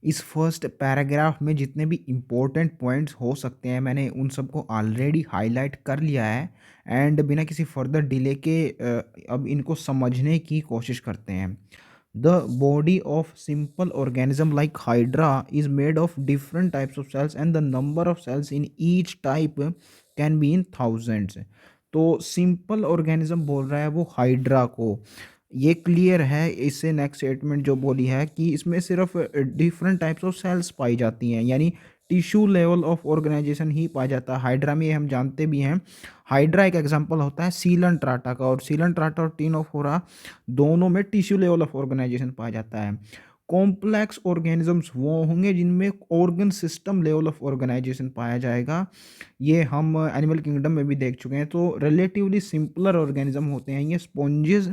इस first paragraph में जितने भी इम्पोर्टेंट पॉइंट्स हो सकते हैं मैंने उन सबको ऑलरेडी हाईलाइट कर लिया है एंड बिना किसी फर्दर डिले के अब इनको समझने की कोशिश करते हैं। The body of simple organism like hydra is made of different types of cells and the number of cells in each type can be in thousands. तो सिंपल ऑर्गेनिज्म बोल रहा है वो हाइड्रा को, ये क्लियर है। इससे नेक्स्ट स्टेटमेंट जो बोली है कि इसमें सिर्फ डिफरेंट टाइप्स ऑफ सेल्स पाई जाती हैं, यानी टिश्यू लेवल ऑफ ऑर्गेनाइजेशन ही पाया जाता है हाइड्रा में, ये हम जानते भी हैं। हाइड्रा एक एग्जांपल होता है सीलंट्राटा का, और सीलंट्राटा और टिनोफोरा दोनों में टिश्यू लेवल ऑफ ऑर्गेनाइजेशन पाया जाता है। कॉम्प्लेक्स ऑर्गेनिजम्स वो होंगे जिनमें organ system level of organization पाया जाएगा, ये हम एनिमल किंगडम में भी देख चुके हैं। तो रिलेटिवली सिंपलर ऑर्गेनिज्म होते हैं ये स्पॉन्जेस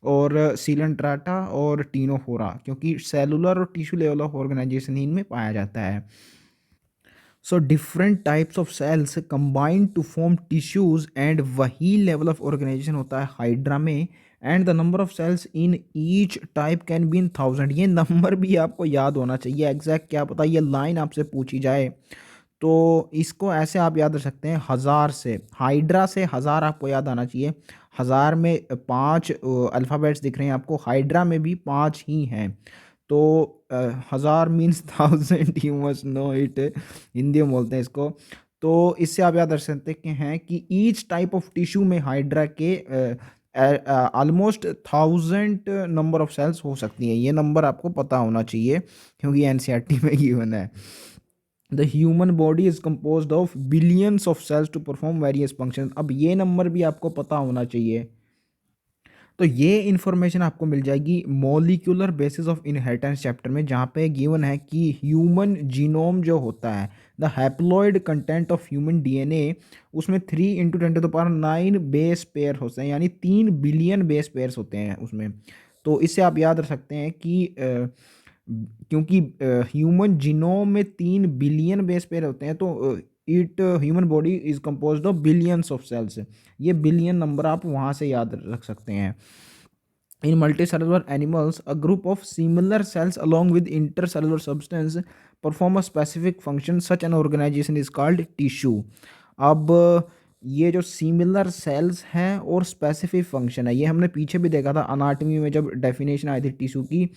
और सीलंट्राटा और टिनोफोरा, क्योंकि सेलुलर और टिश्यू लेवल ऑफ ऑर्गेनाइजेशन ही इनमें पाया जाता है। So different types of cells combine to form tissues and वही लेवल ऑफ ऑर्गेनाइजेशन होता है हाइड्रा में। And the number of cells in each type can be in thousand, ये नंबर भी आपको याद होना चाहिए एग्जैक्ट, क्या पता ये लाइन आपसे पूछी जाए तो इसको ऐसे आप याद रख सकते हैं, हज़ार से, हाइड्रा से हज़ार आपको याद आना चाहिए। हज़ार में 5 अल्फ़ाबेट्स दिख रहे हैं आपको, हाइड्रा में भी 5 ही हैं। तो हज़ार means thousand, you must know it, Hindi में बोलते हैं इसको। तो इससे आप याद रख सकते हैं कि ईच टाइप ऑफ टिश्यू में हाइड्रा के ऑलमोस्ट 1000 नंबर ऑफ सेल्स हो सकती हैं, ये नंबर आपको पता होना चाहिए क्योंकि एनसीईआरटी में गिवन है। The human body is composed of billions of cells to perform various function, अब ये नंबर भी आपको पता होना चाहिए। तो ये इन्फॉर्मेशन आपको मिल जाएगी molecular basis of inheritance chapter में, जहाँ पे गिवन है कि ह्यूमन जीनोम जो होता है, the haploid content of human DNA, उसमें 3 × 10⁹ बेस पेयर होते हैं, यानी 3 बिलियन बेस पेयर्स होते हैं उसमें। तो इससे आप याद रख सकते हैं कि क्योंकि ह्यूमन जीनोम में 3 बिलियन बेस पेयर होते हैं, तो it human body is composed of billions of cells, ये बिलियन नंबर आप वहाँ से याद रख सकते हैं। In multicellular animals a group of similar cells along with intercellular substance perform a specific function, such an organization is called tissue। अब ये जो सिमिलर सेल्स हैं और स्पेसिफिक फंक्शन है, ये हमने पीछे भी देखा था अनाटमी में जब डेफिनेशन आई थी टिश्यू की,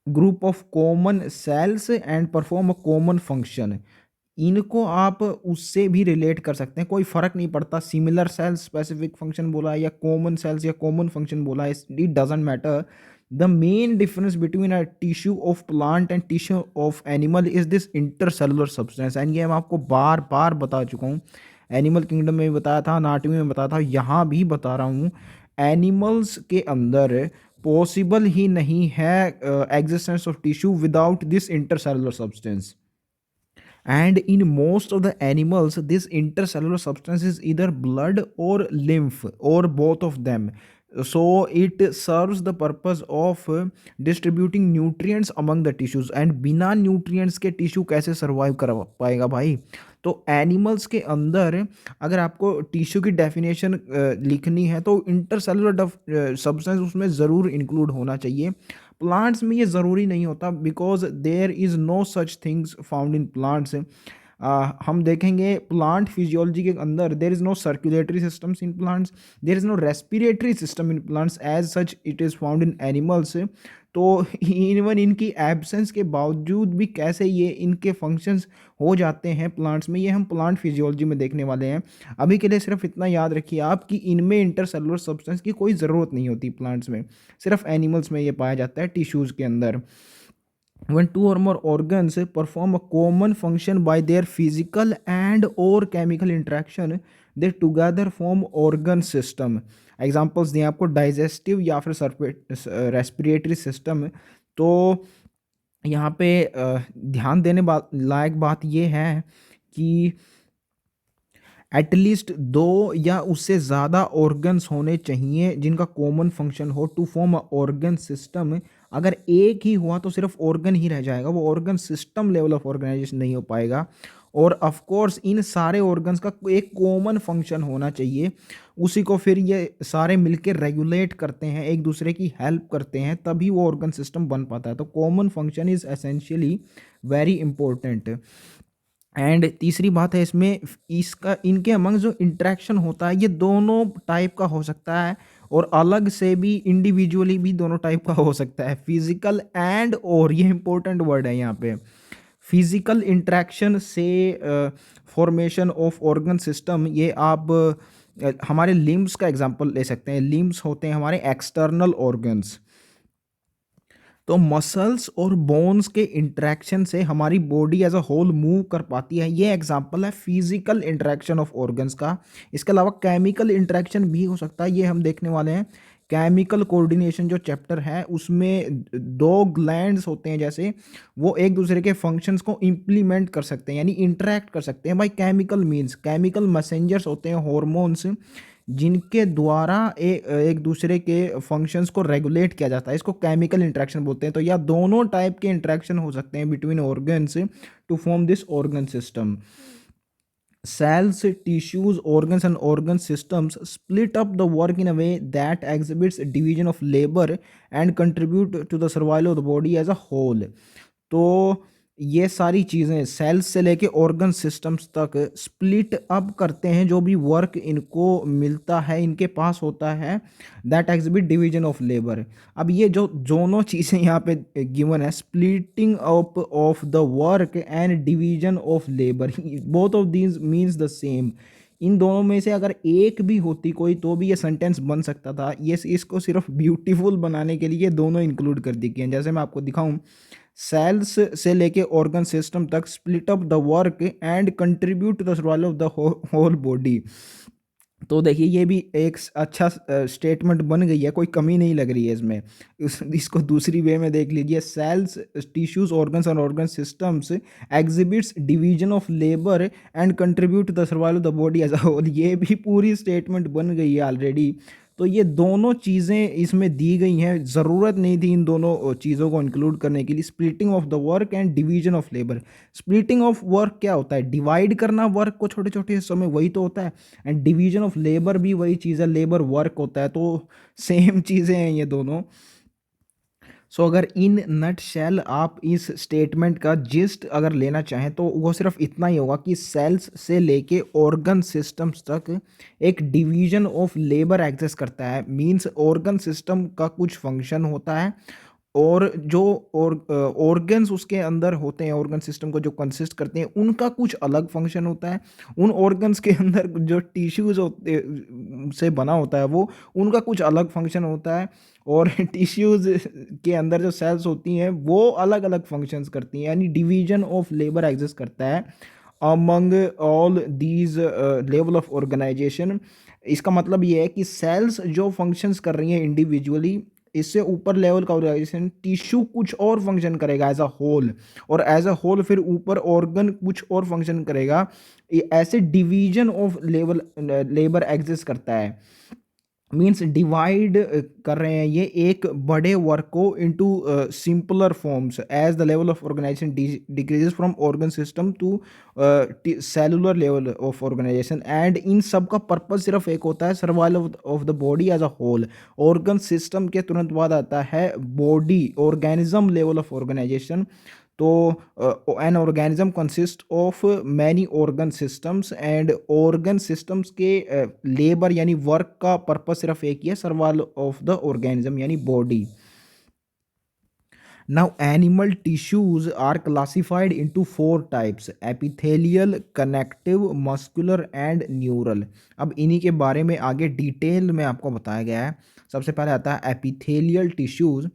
group of common cells and perform a common function, इनको आप उससे भी रिलेट कर सकते हैं, कोई फ़र्क नहीं पड़ता सिमिलर सेल्स स्पेसिफिक फंक्शन बोला है या कॉमन सेल्स या कॉमन फंक्शन बोला है, it doesn't matter. The main difference between a tissue of plant and tissue of animal is this intercellular substance, and ये मैं आपको बार बार बता चुका हूँ, एनिमल किंगडम में भी बताया था, अनाटमी में बताया था, यहाँ भी बता रहा हूँ। एनिमल्स के अंदर पॉसिबल ही नहीं है existence of tissue without this intercellular substance, and in most of the animals this intercellular substance is either blood or lymph or both of them, so it serves the purpose of distributing nutrients among the tissues, and बिना nutrients के tissue कैसे survive कर पाएगा भाई। तो animals के अंदर अगर आपको टिश्यू की डेफिनेशन लिखनी है तो इंटरसेलुलर सब्सटेंस उसमें ज़रूर इंक्लूड होना चाहिए। प्लांट्स में ये ज़रूरी नहीं होता because there is no such things found in plants. हम देखेंगे प्लांट फिजियोलॉजी के अंदर there is no circulatory systems in plants, there is no respiratory system in plants as such it is found in animals. तो even इनकी absence के बावजूद भी कैसे ये इनके फंक्शंस हो जाते हैं प्लांट्स में, ये हम प्लांट फिजियोलॉजी में देखने वाले हैं। अभी के लिए सिर्फ इतना याद रखिए आप कि इनमें इंटरसेलुलर सब्सटेंस की कोई ज़रूरत नहीं होती प्लांट्स में, सिर्फ एनिमल्स में ये पाया जाता है टिश्यूज़ के अंदर। when two or more organs perform a common function by their physical and or chemical interaction, they together form organ system। Examples दिए आपको डाइजेस्टिव या फिर रेस्पिरेटरी सिस्टम। तो यहाँ पे ध्यान देने लायक बात ये है कि एटलीस्ट 2 या उससे ज़्यादा ऑर्गन्स होने चाहिए जिनका कॉमन फंक्शन हो to form a organ system. अगर एक ही हुआ तो सिर्फ ऑर्गन ही रह जाएगा, वो organ system level of organization नहीं हो पाएगा। और ऑफ कोर्स इन सारे ऑर्गन्स का एक कॉमन फंक्शन होना चाहिए, उसी को फिर ये सारे मिलके रेगुलेट करते हैं, एक दूसरे की हेल्प करते हैं, तभी वो ऑर्गन सिस्टम बन पाता है। तो common function is essentially very important. And तीसरी बात है इसमें, इसका इनके अमंग जो इंटरेक्शन होता है ये दोनों टाइप का हो सकता है, और अलग से भी इंडिविजुअली भी दोनों टाइप का हो सकता है, फिजिकल एंड, और ये इंपॉर्टेंट वर्ड है यहाँ पे, फिजिकल इंटरेक्शन से फॉर्मेशन ऑफ ऑर्गन सिस्टम। ये आप हमारे लिम्स का एग्जांपल ले सकते हैं। लिम्स होते हैं हमारे एक्सटर्नल ऑर्गन्स, तो मसल्स और बोन्स के इंटरेक्शन से हमारी body as a whole move कर पाती है। ये एग्जांपल है फिजिकल इंटरेक्शन ऑफ ऑर्गन्स का। इसके अलावा केमिकल इंटरेक्शन भी हो सकता है, ये हम देखने वाले हैं। केमिकल कोऑर्डिनेशन जो चैप्टर है उसमें दो ग्लैंड्स होते हैं, जैसे वो एक दूसरे के फंक्शंस को इम्प्लीमेंट कर सकते हैं, यानी इंटरेक्ट कर सकते हैं by chemical means. Chemical messengers होते हैं, हॉर्मोन्स, जिनके द्वारा एक दूसरे के फंक्शंस को रेगुलेट किया जाता है। इसको केमिकल इंटरेक्शन बोलते हैं। तो या दोनों टाइप के इंटरेक्शन हो सकते हैं between organs to form this organ system. Cells, tissues, organs, and organ systems split up the work in a way that exhibits division of labor and contribute to the survival of the body as a whole. तो ये सारी चीज़ें sales से लेके organ systems तक split up करते हैं जो भी वर्क इनको मिलता है, इनके पास होता है, that exhibit division of labour. अब ये जो दोनों चीज़ें यहाँ पे गिवन है, splitting up of the work and division of labour, both of these means the same. इन दोनों में से अगर एक भी होती कोई तो भी ये सेंटेंस बन सकता था। ये इसको सिर्फ ब्यूटीफुल बनाने के लिए दोनों इंक्लूड कर दी गई हैं। जैसे मैं आपको दिखाऊं, सेल्स से लेके ऑर्गन सिस्टम तक split up the work and contribute to the survival of the whole body. तो देखिए ये भी एक अच्छा स्टेटमेंट बन गई है, कोई कमी नहीं लग रही है इसमें। इसको दूसरी वे में देख लीजिए, सेल्स, टिश्यूज, ऑर्गन्स और organ systems exhibits division of labour and contribute to the survival of the body as a whole. ये भी पूरी स्टेटमेंट बन गई है ऑलरेडी। तो ये दोनों चीज़ें इसमें दी गई हैं, ज़रूरत नहीं थी इन दोनों चीज़ों को इंक्लूड करने के लिए। Splitting of the work and division of labour. Splitting of work क्या होता है? डिवाइड करना वर्क को छोटे छोटे हिस्सों में, वही तो होता है। एंड डिवीजन ऑफ लेबर भी वही चीज़ है, लेबर वर्क होता है। तो सेम चीज़ें हैं ये दोनों। सो अगर इन नट शेल आप इस स्टेटमेंट का जिस्ट अगर लेना चाहें तो वो सिर्फ इतना ही होगा कि सेल्स से लेके ऑर्गन सिस्टम्स तक एक डिवीजन ऑफ लेबर एग्जिस्ट करता है। मींस ऑर्गन सिस्टम का कुछ फंक्शन होता है, और जो ऑर्गन्स उसके अंदर होते हैं, ऑर्गन सिस्टम को जो कंसिस्ट करते हैं, उनका कुछ अलग फंक्शन होता है। उन ऑर्गन्स के अंदर जो टिश्यूज होते से बना होता है वो, उनका कुछ अलग फंक्शन होता है। और टिश्यूज के अंदर जो सेल्स होती हैं वो अलग अलग फंक्शंस करती हैं, यानी डिवीजन ऑफ लेबर एग्जिस्ट करता है among all these level of organization. इसका मतलब ये है कि सेल्स जो फंक्शंस कर रही हैं इंडिविजुअली, इससे ऊपर लेवल का ऑर्गेनाइजेशन टिश्यू कुछ और फंक्शन करेगा एज अ होल, और एज अ होल फिर ऊपर ऑर्गन कुछ और फंक्शन करेगा। ऐसे division of level labour exist करता है। मीन्स डिवाइड कर रहे हैं ये एक बड़े वर्क को into simpler forms as the level of organisation decreases from organ system to cellular level of organisation. And इन सब का पर्पज सिर्फ एक होता है, survival of the body as a whole. Organ system के तुरंत बाद आता है body organism level of organisation. तो an organism consist of many organ systems, and organ systems के लेबर यानी वर्क का पर्पस सिर्फ एक ही है, सर्वाइवल ऑफ द ऑर्गेनिज्म यानी body. Now, animal tissues are classified into 4 types: epithelial, connective, muscular and neural। अब इन्हीं के बारे में आगे डिटेल में आपको बताया गया है। सबसे पहले आता है epithelial tissues।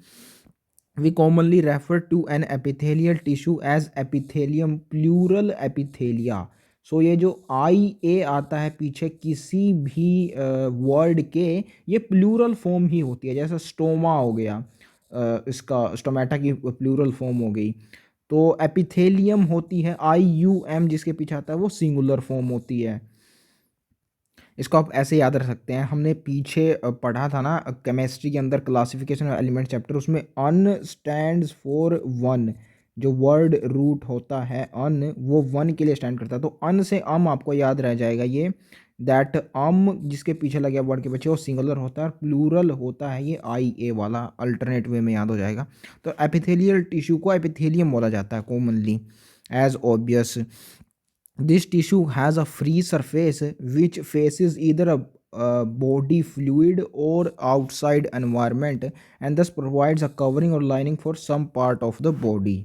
We commonly refer to an epithelial tissue as epithelium, plural epithelia। सो ये जो आई ए आता है पीछे किसी भी वर्ड के, ये प्लूरल फॉर्म ही होती है। जैसे स्टोमा हो गया, इसका स्टोमेटा की प्लूरल फॉर्म हो गई। तो एपिथेलियम होती है आई यू एम, जिसके पीछे आता है वो सिंगुलर फॉर्म होती है। इसको आप ऐसे याद रख सकते हैं, हमने पीछे पढ़ा था ना केमिस्ट्री के अंदर क्लासिफिकेशन ऑफ एलिमेंट चैप्टर, उसमें अन स्टैंड्स फॉर वन, जो वर्ड रूट होता है अन, वो वन के लिए स्टैंड करता है। तो अन से अम आपको याद रह जाएगा ये, दैट अम जिसके पीछे लगे वर्ड के पीछे वो सिंगुलर होता है, और प्लूरल होता है ये आई ए वाला, अल्टरनेट वे में याद हो जाएगा। तो एपिथेलियल टिश्यू को एपिथेलियम बोला जाता है commonly, as obvious. This tissue has a free surface which faces either a body fluid or outside environment, and thus provides a covering or lining for some part of the body.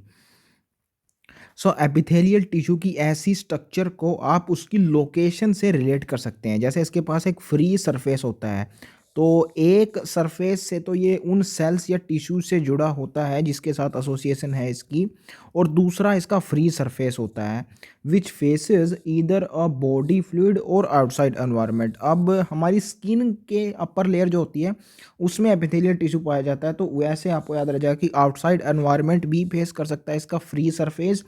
So epithelial tissue की ऐसी structure को आप उसकी location से relate कर सकते हैं। जैसे इसके पास एक फ्री सरफेस होता है, तो एक सरफेस से तो ये उन सेल्स या टिश्यू से जुड़ा होता है जिसके साथ एसोसिएशन है इसकी, और दूसरा इसका फ्री सरफेस होता है which faces either a body fluid और आउटसाइड एनवायरनमेंट। अब हमारी स्किन के अपर लेयर जो होती है उसमें एपिथेलियल टिश्यू पाया जाता है, तो वैसे आपको याद रह जाएगा कि आउटसाइड एनवायरनमेंट भी फेस कर सकता है इसका फ्री सरफेस,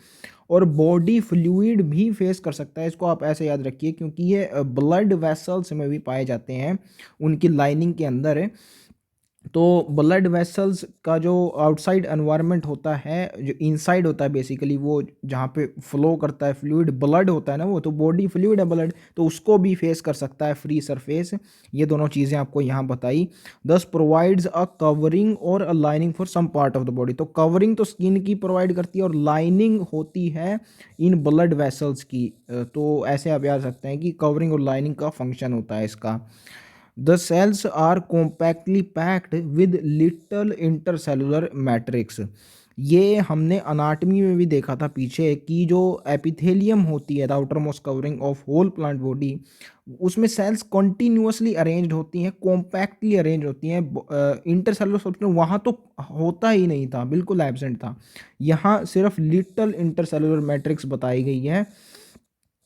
और बॉडी फ्लूइड भी फेस कर सकता है। इसको आप ऐसे याद रखिए क्योंकि ये ब्लड वेसल्स में भी पाए जाते हैं उनकी लाइनिंग के अंदर है। तो ब्लड वेसल्स का जो आउटसाइड एनवायरनमेंट होता है, जो इनसाइड होता है बेसिकली, वो जहाँ पे फ्लो करता है फ्लूइड, ब्लड होता है ना, वो तो बॉडी फ्लूइड है ब्लड, तो उसको भी फेस कर सकता है फ्री सरफेस। ये दोनों चीज़ें आपको यहाँ बताई। दस प्रोवाइड्स अ कवरिंग और a lining for some part of the body. तो कवरिंग तो स्किन की प्रोवाइड करती है और लाइनिंग होती है इन ब्लड वेसल्स की। तो ऐसे आप याद सकते हैं कि कवरिंग और लाइनिंग का फंक्शन होता है इसका। The cells are compactly packed with little intercellular matrix। ये हमने अनाटमी में भी देखा था पीछे कि जो एपिथेलियम होती है, the outermost covering of whole plant body, उसमें सेल्स कॉन्टिन्यूसली अरेंज्ड होती हैं, कॉम्पैक्टली अरेंज होती हैं। इंटरसेलुलर सब्सटेंस वहाँ तो होता ही नहीं था, बिल्कुल एब्सेंट था। यहाँ सिर्फ लिटल इंटरसेलुलर मैट्रिक्स बताई गई है।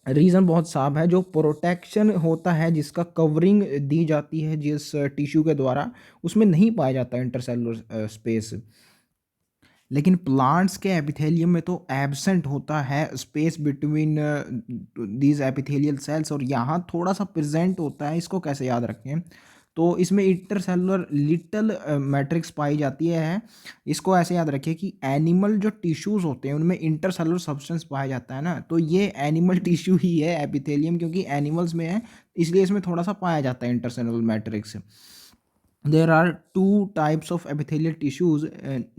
रीज़न बहुत साफ है, जो प्रोटेक्शन होता है जिसका कवरिंग दी जाती है जिस टिश्यू के द्वारा, उसमें नहीं पाया जाता इंटरसेलुलर स्पेस। लेकिन प्लांट्स के एपिथेलियम में तो एब्सेंट होता है space between these epithelial cells, और यहाँ थोड़ा सा प्रेजेंट होता है। इसको कैसे याद रखें, तो इसमें इंटरसेलुलर लिटल मैट्रिक्स पाई जाती है। इसको ऐसे याद रखिए कि एनिमल जो टिश्यूज़ होते हैं उनमें इंटरसेलुलर सब्सटेंस पाया जाता है ना, तो ये एनिमल टिश्यू ही है एपिथेलियम, क्योंकि एनिमल्स में है इसलिए इसमें थोड़ा सा पाया जाता है intercellular matrix. There are two types of epithelial tissues,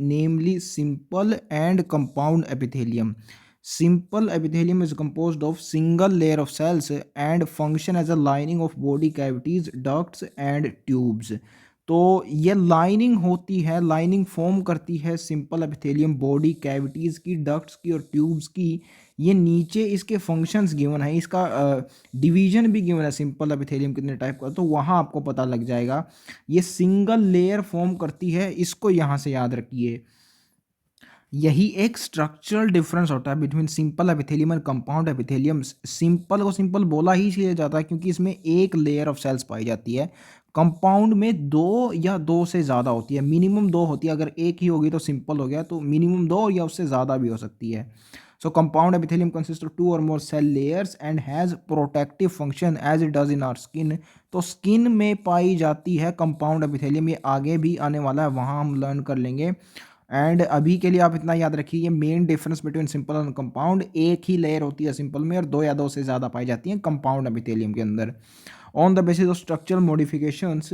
namely simple and compound epithelium. Simple epithelium is composed of single layer of cells and function as a lining of body cavities, ducts and tubes. तो ये lining होती है, lining form करती है simple epithelium body cavities की, ducts की और tubes की। ये नीचे इसके फंक्शंस गिवन है, इसका डिवीजन भी गिवन है सिंपल एपिथेलियम कितने टाइप का, तो वहाँ आपको पता लग जाएगा। ये सिंगल लेयर फॉर्म करती है, इसको यहाँ से याद रखिए। यही एक स्ट्रक्चरल डिफरेंस होता है बिटवीन सिंपल एपिथेलियम और कंपाउंड एपिथेलियम। सिंपल को सिंपल बोला ही इसलिए जाता है क्योंकि इसमें एक लेयर ऑफ सेल्स पाई जाती है। कंपाउंड में दो या दो से ज़्यादा होती है, मिनिमम दो होती है। अगर एक ही होगी तो सिंपल हो गया, तो मिनिमम दो या उससे ज़्यादा भी हो सकती है। So compound epithelium consist of two और more cell layers and has protective function as it does in our skin. तो स्किन में पाई जाती है कंपाउंड एपिथेलियम, ये आगे भी आने वाला है, वहाँ हम लर्न कर लेंगे। एंड अभी के लिए आप इतना याद रखिए, ये मेन डिफरेंस बिटवीन सिंपल और कंपाउंड, एक ही लेयर होती है सिंपल में और दो या दो से ज़्यादा पाई जाती हैं कंपाउंड एपिथेलियम के अंदर। On the basis of structural modifications,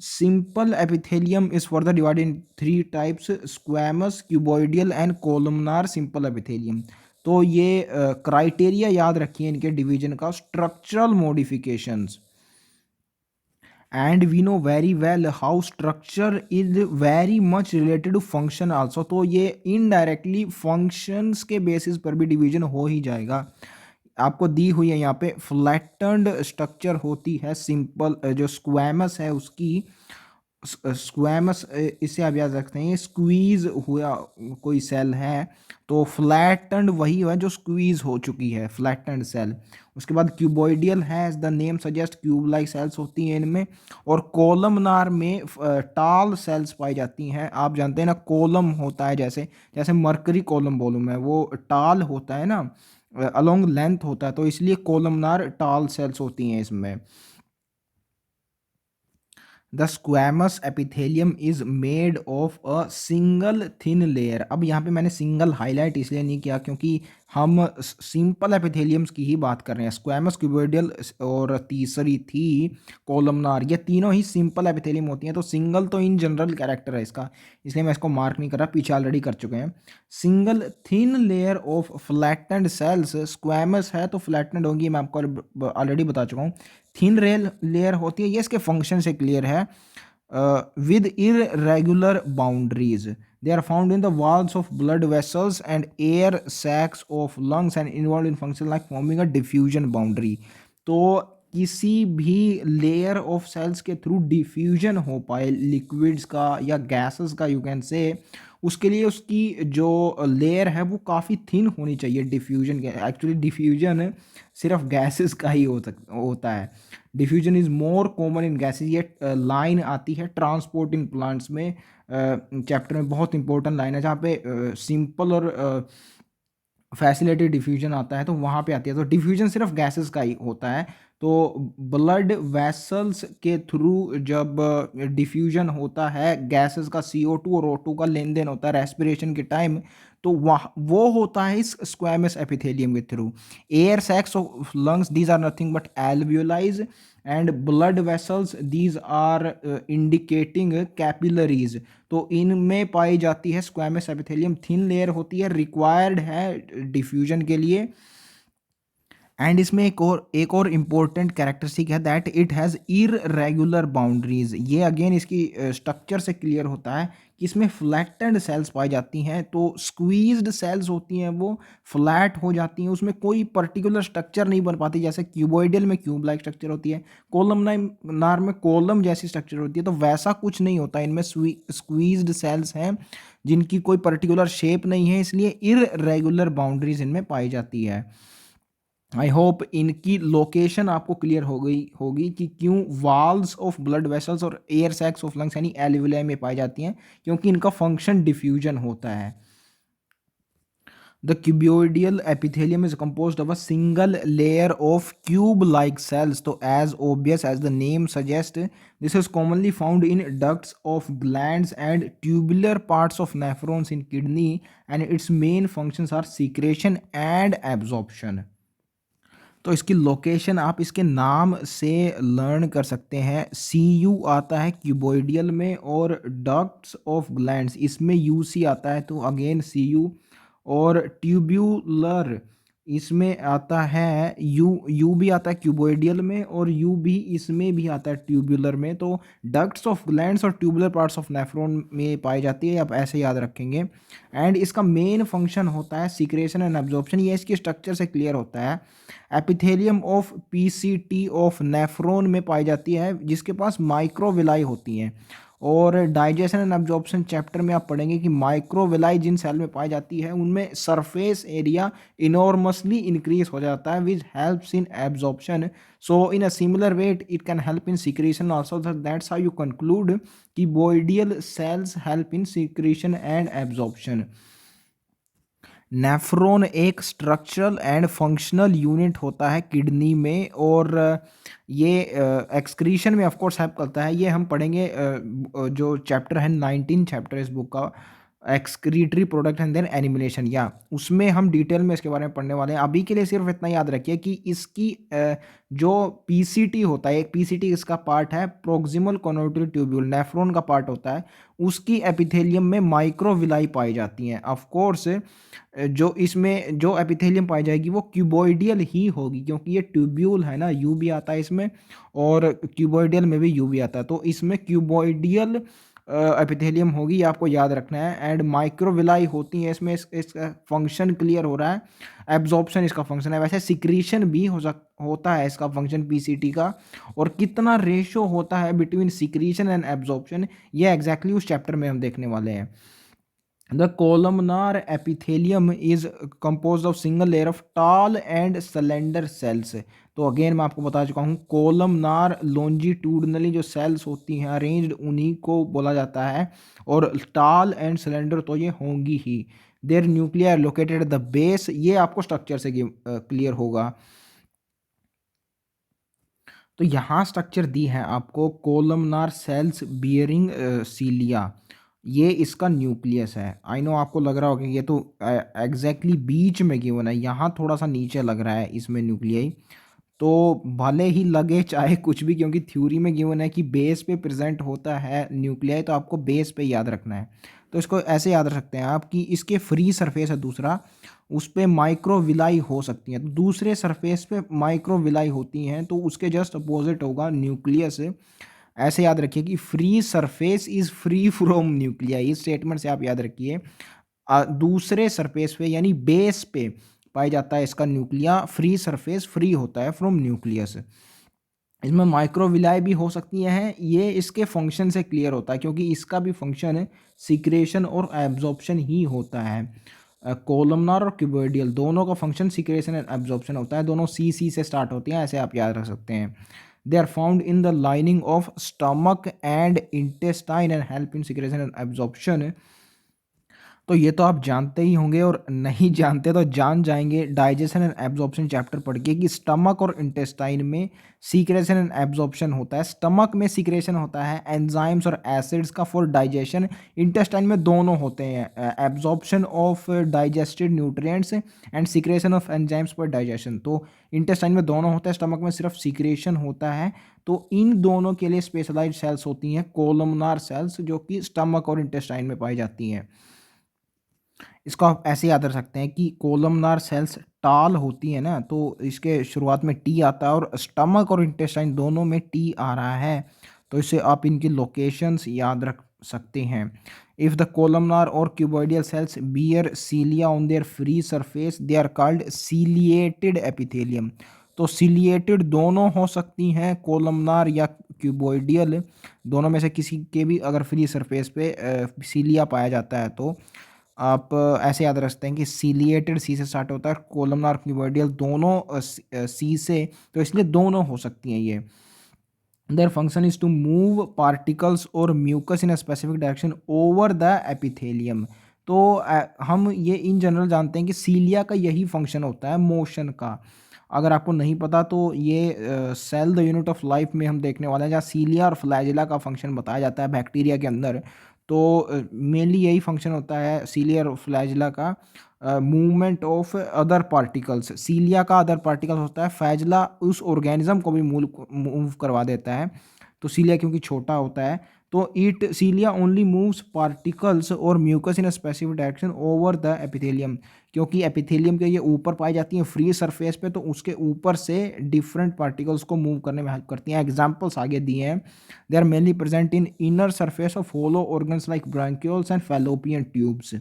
simple epithelium is further divided in three types: squamous, cuboidal and columnar simple epithelium। तो ये क्राइटेरिया याद रखिए इनके डिवीजन का, structural modifications. And we know very well how structure is very much related to function also. तो ये indirectly functions के basis पर भी डिवीजन हो ही जाएगा। आपको दी हुई है यहाँ पे फ्लैटन्ड स्ट्रक्चर होती है सिंपल, जो स्क्वैमस है उसकी। स्क्वैमस, इसे आप याद रखते हैं स्क्वीज हुआ कोई सेल है, तो फ्लैटन्ड वही है जो स्क्वीज हो चुकी है, फ्लैटन्ड सेल। उसके बाद क्यूबॉइडियल है, as the name suggest cube like cells होती हैं इनमें। और कॉलमनार में टाल सेल्स पाई जाती हैं। आप जानते हैं ना, कॉलम होता है जैसे जैसे मरकरी कॉलम बोलूँ मैं, वो टाल होता है ना, अलोंग लेंथ होता है, तो इसलिए कॉलमनार टाल सेल्स होती हैं इसमें। The squamous epithelium is made of a single thin layer. अब यहाँ पे मैंने सिंगल हाईलाइट इसलिए नहीं किया क्योंकि हम सिंपल एपिथेलियम्स की ही बात कर रहे हैं। स्क्वैमस, क्यूबोइडल और तीसरी थी कोलमनार, ये तीनों ही सिंपल एपिथेलियम होती हैं। तो सिंगल तो इन जनरल कैरेक्टर है इसका, इसलिए मैं इसको मार्क नहीं कर रहा, पीछे ऑलरेडी कर चुके हैं। Single thin layer of flattened cells, squamous है तो फ्लैटेंड होंगी, मैं आपको ऑलरेडी बता चुका हूँ। थिन लेयर होती है, ये इसके फंक्शन से क्लियर है। With irregular boundaries, they are found in the walls of blood vessels and air sacs of lungs and involved in function like forming a diffusion boundary। तो किसी भी लेयर ऑफ सेल्स के through diffusion हो पाए liquids का या gases का, you can say, उसके लिए उसकी जो लेयर है वो काफ़ी थिन होनी चाहिए। डिफ्यूजन के एक्चुअली डिफ्यूजन सिर्फ गैसेस का ही होता है। Diffusion is more common in gases. ये लाइन आती है ट्रांसपोर्ट इन प्लांट्स में, चैप्टर में बहुत इंपॉर्टेंट लाइन है, जहाँ पे सिंपल और फैसिलिटेड डिफ्यूजन आता है तो वहाँ पे आती है। तो डिफ्यूजन सिर्फ गैसेस का ही होता है। तो ब्लड वेसल्स के थ्रू जब डिफ्यूजन होता है गैसेस का, CO2 और O2 का लेन देन होता है रेस्पिरेशन के टाइम, तो वह वो होता है इस स्क्वैमस एपिथेलियम के through. Air sacs of lungs, these are nothing but alveoli, and blood vessels, these are indicating capillaries. तो इनमें पाई जाती है स्क्वैमस एपिथेलियम, थिन लेयर होती है, रिक्वायर्ड है डिफ्यूजन के लिए। एंड इसमें एक और इम्पोर्टेंट कैरेक्टरिस्टिक है that it has irregular boundaries. ये अगेन इसकी स्ट्रक्चर से क्लियर होता है कि इसमें फ्लैटेंड सेल्स पाई जाती हैं। तो स्क्वीज्ड सेल्स होती हैं वो फ्लैट हो जाती हैं, उसमें कोई पर्टिकुलर स्ट्रक्चर नहीं बन पाती, जैसे क्यूबोइडल में क्यूब लाइक स्ट्रक्चर होती है, कोलमनार में कॉलम जैसी स्ट्रक्चर होती है। तो वैसा कुछ नहीं होता, इनमें स्क्वीज्ड सेल्स हैं जिनकी कोई पर्टिकुलर शेप नहीं है, इसलिए इररेगुलर बाउंड्रीज इनमें पाई जाती है। आई होप इनकी लोकेशन आपको क्लियर हो गई होगी कि क्यों वॉल्स ऑफ ब्लड वेसल्स और एयर सैक्स ऑफ लंग्स यानी एल्वियोलाई में पाई जाती हैं, क्योंकि इनका फंक्शन डिफ्यूजन होता है। The cuboidal epithelium is composed of a single layer of cube-like cells. So as obvious as the name suggests, this is commonly found in ducts of glands and tubular parts of nephrons in kidney, and its main functions are secretion and absorption। तो इसकी location आप इसके नाम से learn कर सकते हैं। CU आता है क्यूबोइडियल में, और डक्ट्स ऑफ ग्लैंड्स इसमें UC आता है, तो अगेन CU। और ट्यूब्यूलर इसमें आता है यू भी आता है क्यूबोइडियल में, और यू भी इसमें भी आता है ट्यूबुलर में। तो डक्ट्स ऑफ ग्लैंड्स और ट्यूबुलर पार्ट्स ऑफ नेफ्रॉन में पाई जाती है, आप ऐसे याद रखेंगे। एंड इसका मेन फंक्शन होता है सिक्रेशन एंड एब्जॉर्प्शन, ये इसकी स्ट्रक्चर से क्लियर होता है। Epithelium of PCT of nephron में पाई जाती है, जिसके पास माइक्रोविलाई होती हैं। और डाइजेशन एंड एब्जॉर्प्शन चैप्टर में आप पढ़ेंगे कि माइक्रोविलाई जिन सेल में पाई जाती है उनमें सरफेस एरिया इनॉर्मसली इंक्रीज हो जाता है, which helps in absorption. So in a similar way it can help in secretion also, that's how you conclude कि cuboidal cells help in secretion and absorption. Nephron एक structural and functional unit होता है kidney में, और ये excretion में of course help करता है। ये हम पढ़ेंगे जो चैप्टर है 19 चैप्टर इस बुक का, एक्सक्रीटरी प्रोडक्ट एंड देन एनिमिलेशन, या उसमें हम डिटेल में इसके बारे में पढ़ने वाले हैं। अभी के लिए सिर्फ इतना याद रखिए कि इसकी जो PCT होता है, एक PCT इसका पार्ट है, प्रोक्सिमल कॉर्नोइडल ट्यूब्यूल नेफ्रॉन का पार्ट होता है, उसकी एपिथेलियम में माइक्रोविलाई पाई जाती हैं। ऑफ कोर्स जो इसमें जो एपिथेलियम पाई जाएगी वो क्यूबोइडियल ही होगी, क्योंकि ये ट्यूब्यूल है ना, यू भी आता है इसमें, और क्यूबोइडियल में भी यू भी आता है। तो इसमें क्यूबोइडियल एपिथेलियम होगी, ये आपको याद रखना है। एंड माइक्रोविलाई होती हैं इसमें, इसका फंक्शन क्लियर हो रहा है। एब्जॉर्प्शन इसका फंक्शन है, वैसे सिक्रीशन भी होता है इसका फंक्शन PCT का। और कितना रेशो होता है बिटवीन सिक्रीशन एंड एब्जॉर्प्शन, ये एग्जैक्टली उस चैप्टर में हम देखने वाले हैं। The columnar epithelium is composed of single layer of tall and slender cells। तो अगेन मैं आपको बता चुका हूँ, कोलमनार लॉन्जिट्यूडनली जो सेल्स होती हैं अरेंज्ड, उन्हीं को बोला जाता है। और टाल एंड सिलेंडर तो ये होंगी ही। Their nuclear located at the base, ये आपको स्ट्रक्चर से क्लियर होगा। तो यहाँ स्ट्रक्चर दी है आपको कोलमनार सेल्स बियरिंग सीलिया, ये इसका न्यूक्लियस है। आई नो आपको लग रहा होगा कि ये तो एग्जैक्टली बीच में गिवन है, यहाँ थोड़ा सा नीचे लग रहा है इसमें न्यूक्लियाई। तो भले ही लगे चाहे कुछ भी, क्योंकि थ्योरी में गिवन है कि बेस पे प्रेजेंट होता है न्यूक्लियाई, तो आपको बेस पे याद रखना है। तो इसको ऐसे याद रख सकते हैं आप कि इसके फ्री सरफेस है दूसरा, उस पे माइक्रोविलाई हो सकती हैं। तो दूसरे सरफेस पे माइक्रोविलाई होती हैं, तो उसके जस्ट अपोजिट होगा न्यूक्लियस। ऐसे याद रखिए कि free surface is free from nuclei, इस स्टेटमेंट से आप याद रखिए। दूसरे सरफेस पे यानी बेस पे पाया जाता है इसका न्यूक्लिया, फ्री सरफेस फ्री होता है फ्रॉम न्यूक्लियस। इसमें माइक्रोविलाई भी हो सकती हैं, ये इसके फंक्शन से क्लियर होता है, क्योंकि इसका भी फंक्शन सिक्रेशन और एब्जॉर्प्शन ही होता है। कोलमनार और क्यूबोइडियल दोनों का फंक्शन सिक्रेशन एंड एब्जॉर्प्शन होता है, दोनों सी से स्टार्ट होती हैं, ऐसे आप याद रख सकते हैं। They are found in the lining of stomach and intestine and help in secretion and absorption. तो ये तो आप जानते ही होंगे, और नहीं जानते तो जान जाएंगे डाइजेशन एंड एब्जॉर्प्शन चैप्टर पढ़ के, कि स्टमक और इंटेस्टाइन में सीक्रेशन एंड एब्जॉर्प्शन होता है। स्टमक में सीक्रेशन होता है एंजाइम्स और एसिड्स का फॉर डाइजेशन, इंटेस्टाइन में दोनों होते हैं, absorption of digested nutrients and secretion of enzymes for digestion. तो इंटेस्टाइन में दोनों होते हैं, स्टमक में सिर्फ सीक्रेशन होता है। तो इन दोनों के लिए स्पेशलाइज्ड सेल्स होती हैं कोलमनार सेल्स, जो कि स्टमक और इंटेस्टाइन में पाई जाती हैं। इसको आप ऐसे याद रख सकते हैं कि कोलमनार सेल्स टाल होती है ना, तो इसके शुरुआत में टी आता है, और स्टमक और इंटेस्टाइन दोनों में टी आ रहा है, तो इससे आप इनकी लोकेशंस याद रख सकते हैं। इफ़ द कोलमनार और cuboidal cells bear cilia on their free surface they are called ciliated epithelium. तो सीलिएटेड दोनों हो सकती हैं, कोलमनार या क्यूबॉइडियल, दोनों में से किसी के भी अगर फ्री सरफेस पे सीलिया पाया जाता है, तो आप ऐसे याद रख सकते हैं कि सीलिएटेड सी से स्टार्ट होता है, कोलमनार क्यूबॉइडियल दोनों सी से, तो इसलिए दोनों हो सकती हैं ये। Their function is to move particles और mucus in a specific direction over the epithelium. तो हम ये इन जनरल जानते हैं कि सीलिया का यही फंक्शन होता है मोशन का। अगर आपको नहीं पता तो ये cell the unit of life में हम देखने वाले हैं, जहाँ सीलिया और फ्लैजिला का फंक्शन बताया जाता है बैक्टीरिया के अंदर। तो मेनली यही फंक्शन होता है सीलिया और फ्लैजिला का, मूवमेंट ऑफ अदर पार्टिकल्स। सीलिया का अदर पार्टिकल्स होता है, फ्लैजिला उस ऑर्गेनिज्म को भी मूव करवा देता है। तो सीलिया क्योंकि छोटा होता है, तो it cilia only moves particles और mucus in a specific direction over the epithelium. क्योंकि एपिथेलियम के ये ऊपर पाई जाती हैं फ्री सरफेस पे, तो उसके ऊपर से डिफरेंट पार्टिकल्स को मूव करने में हेल्प करती हैं। एग्जाम्पल्स आगे दिए हैं। They are mainly present in inner surface of hollow organs like bronchioles and fallopian tubes.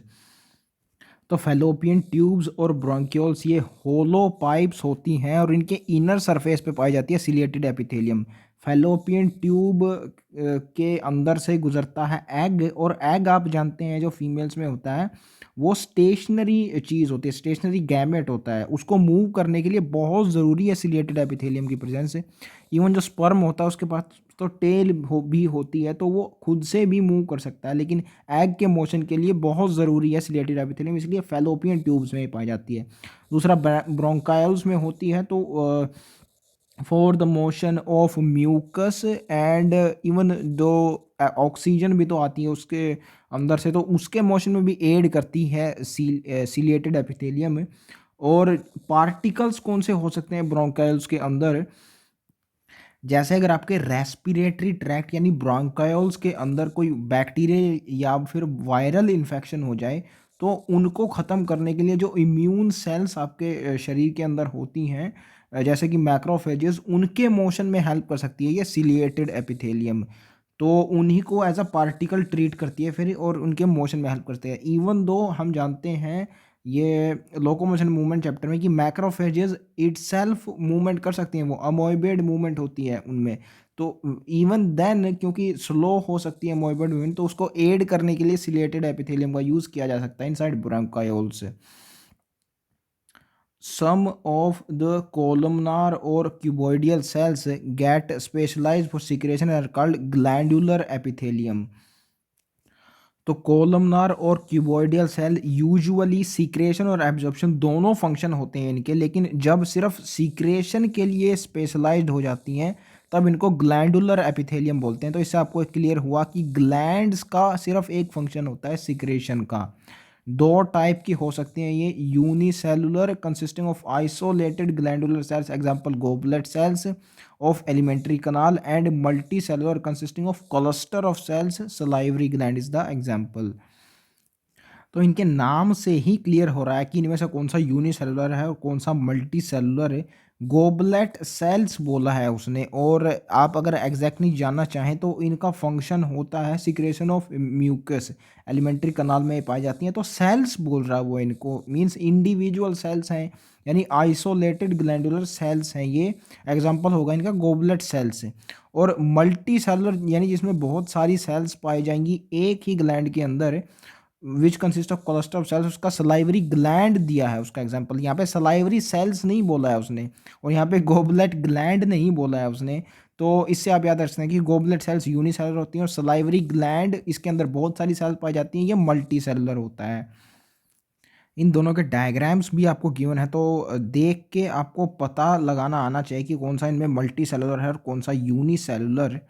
तो फैलोपियन ट्यूब्स और ब्रोंक्यूल्स ये होलो पाइप्स होती हैं, और इनके इनर सरफेस पे पाई जाती है सिलिएटेड एपिथेलियम। फैलोपियन ट्यूब के अंदर से गुजरता है एग, और एग आप जानते हैं जो फीमेल्स में होता है वो स्टेशनरी चीज़ होती है, स्टेशनरी गैमेट होता है, उसको मूव करने के लिए बहुत ज़रूरी है सिलिएटेड एपिथेलियम की प्रेजेंस। इवन जो स्पर्म होता है उसके पास तो टेल भी होती है, तो वो खुद से भी मूव कर सकता है, लेकिन एग के मोशन के लिए बहुत ज़रूरी है सिलिएटेड एपिथेलियम, इसलिए फैलोपियन ट्यूब्स में पाई जाती है। दूसरा ब्रोंकाइल्स में होती है, तो for the motion of mucus and even though oxygen भी तो आती है उसके अंदर से, तो उसके मोशन में भी एड करती है सीलिएटेड एपिथेलियम। और पार्टिकल्स कौन से हो सकते हैं ब्रोंकाइल्स के अंदर, जैसे अगर आपके रेस्पिरेटरी ट्रैक्ट यानी ब्रोंकाइल्स के अंदर कोई बैक्टीरिया या फिर वायरल इन्फेक्शन हो जाए, तो उनको ख़त्म करने के लिए जो इम्यून सेल्स आपके शरीर के अंदर होती हैं, जैसे कि मैक्रोफेजेस, उनके मोशन में हेल्प कर सकती है ये सिलिएटेड एपिथेलियम। तो उन्हीं को एज अ पार्टिकल ट्रीट करती है फिर, और उनके मोशन में हेल्प करते हैं। इवन दो हम जानते हैं ये लोकोमोशन मूवमेंट चैप्टर में कि मैक्रोफेजेस इटसेल्फ मूवमेंट कर सकती हैं, वो अमोइबेड मूवमेंट होती है उनमें। तो इवन देन क्योंकि स्लो हो सकती है अमोइबेड मूवमेंट, तो उसको एड करने के लिए सिलिएटेड एपिथेलियम का यूज़ किया जा सकता है inside ब्रोंकायोल्स। Some of the columnar or cuboidal cells get specialized for secretion and are called glandular epithelium. तो कोलमनार और क्यूबॉइडियल सेल यूजुअली सीक्रेशन और एब्जॉर्प्शन दोनों फंक्शन होते हैं इनके, लेकिन जब सिर्फ सीक्रेशन के लिए स्पेशलाइज्ड हो जाती हैं तब इनको ग्लैंडुलर एपिथेलियम बोलते हैं। तो इससे आपको क्लियर हुआ कि ग्लैंड्स का सिर्फ एक फंक्शन होता है सिक्रेशन का। दो टाइप की हो सकती हैं ये, unicellular consisting of isolated glandular cells, example goblet cells of alimentary canal, and multi cellular consisting of cluster of cells, salivary gland is the example. तो इनके नाम से ही क्लियर हो रहा है कि इनमें से कौन सा यूनिसेलुलर है और कौन सा मल्टी सेलुलर है। गोबलेट सेल्स बोला है उसने, और आप अगर एग्जैक्टली जानना चाहें तो इनका फंक्शन होता है secretion of mucus, alimentary canal में पाई जाती हैं। तो सेल्स बोल रहा है वो, इनको मींस इंडिविजुअल सेल्स हैं, यानी आइसोलेटेड ग्लैंडुलर सेल्स हैं ये। एग्जांपल होगा इनका गोबलेट सेल्स। और मल्टी सेलुलर यानी जिसमें बहुत सारी सेल्स पाई जाएंगी एक ही ग्लैंड के अंदर, which consist of cluster of cells, उसका सलाइवरी ग्लैंड दिया है उसका एग्जांपल। यहाँ पे सलाइवरी सेल्स नहीं बोला है उसने, और यहाँ पे गोबलेट ग्लैंड नहीं बोला है उसने। तो इससे आप याद रख सकते हैं कि गोबलेट सेल्स यूनिसेलुलर होती हैं और सलाइवरी ग्लैंड इसके अंदर बहुत सारी सेल्स पाई जाती हैं, ये मल्टी सेलुलर होता है। इन दोनों के डायग्राम्स भी आपको गिवन है, तो देख के आपको पता लगाना आना चाहिए कि कौन सा इनमें मल्टी सेलुलर है और कौन सा यूनिसेलुलर।